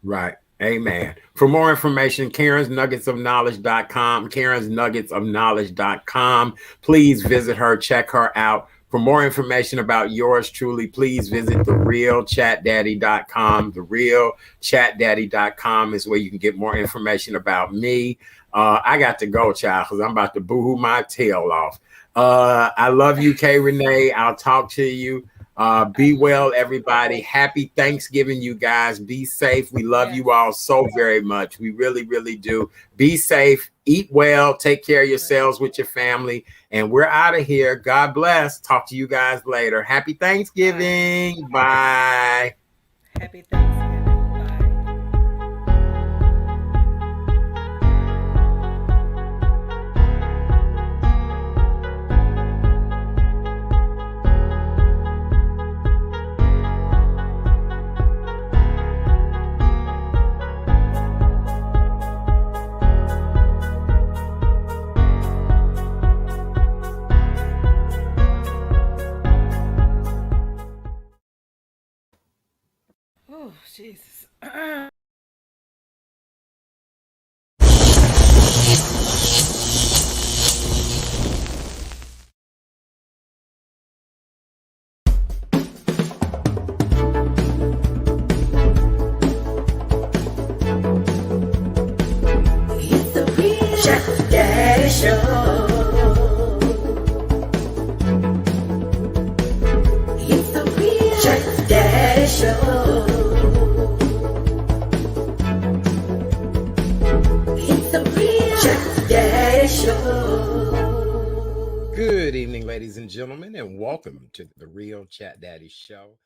Right. Amen. For more information, Karen'sNuggetsOfKnowledge.com. Please visit her, check her out. For more information about yours truly, please visit therealchatdaddy.com. Therealchatdaddy.com is where you can get more information about me. I got to go, child, because I'm about to boo-hoo my tail off. I love you, K. Renee. I'll talk to you. Be well, everybody. Happy Thanksgiving, you guys. Be safe. We love you all so very much. We really, really do. Be safe. Eat well. Take care of yourselves with your family. And we're out of here. God bless. Talk to you guys later. Happy Thanksgiving. Bye. Happy Thanksgiving. Oh, Jesus. It's the Real Chat Daddy Show. It's the Real Chat Daddy Show. Good evening, ladies and gentlemen, and welcome to the Real Chat Daddy Show.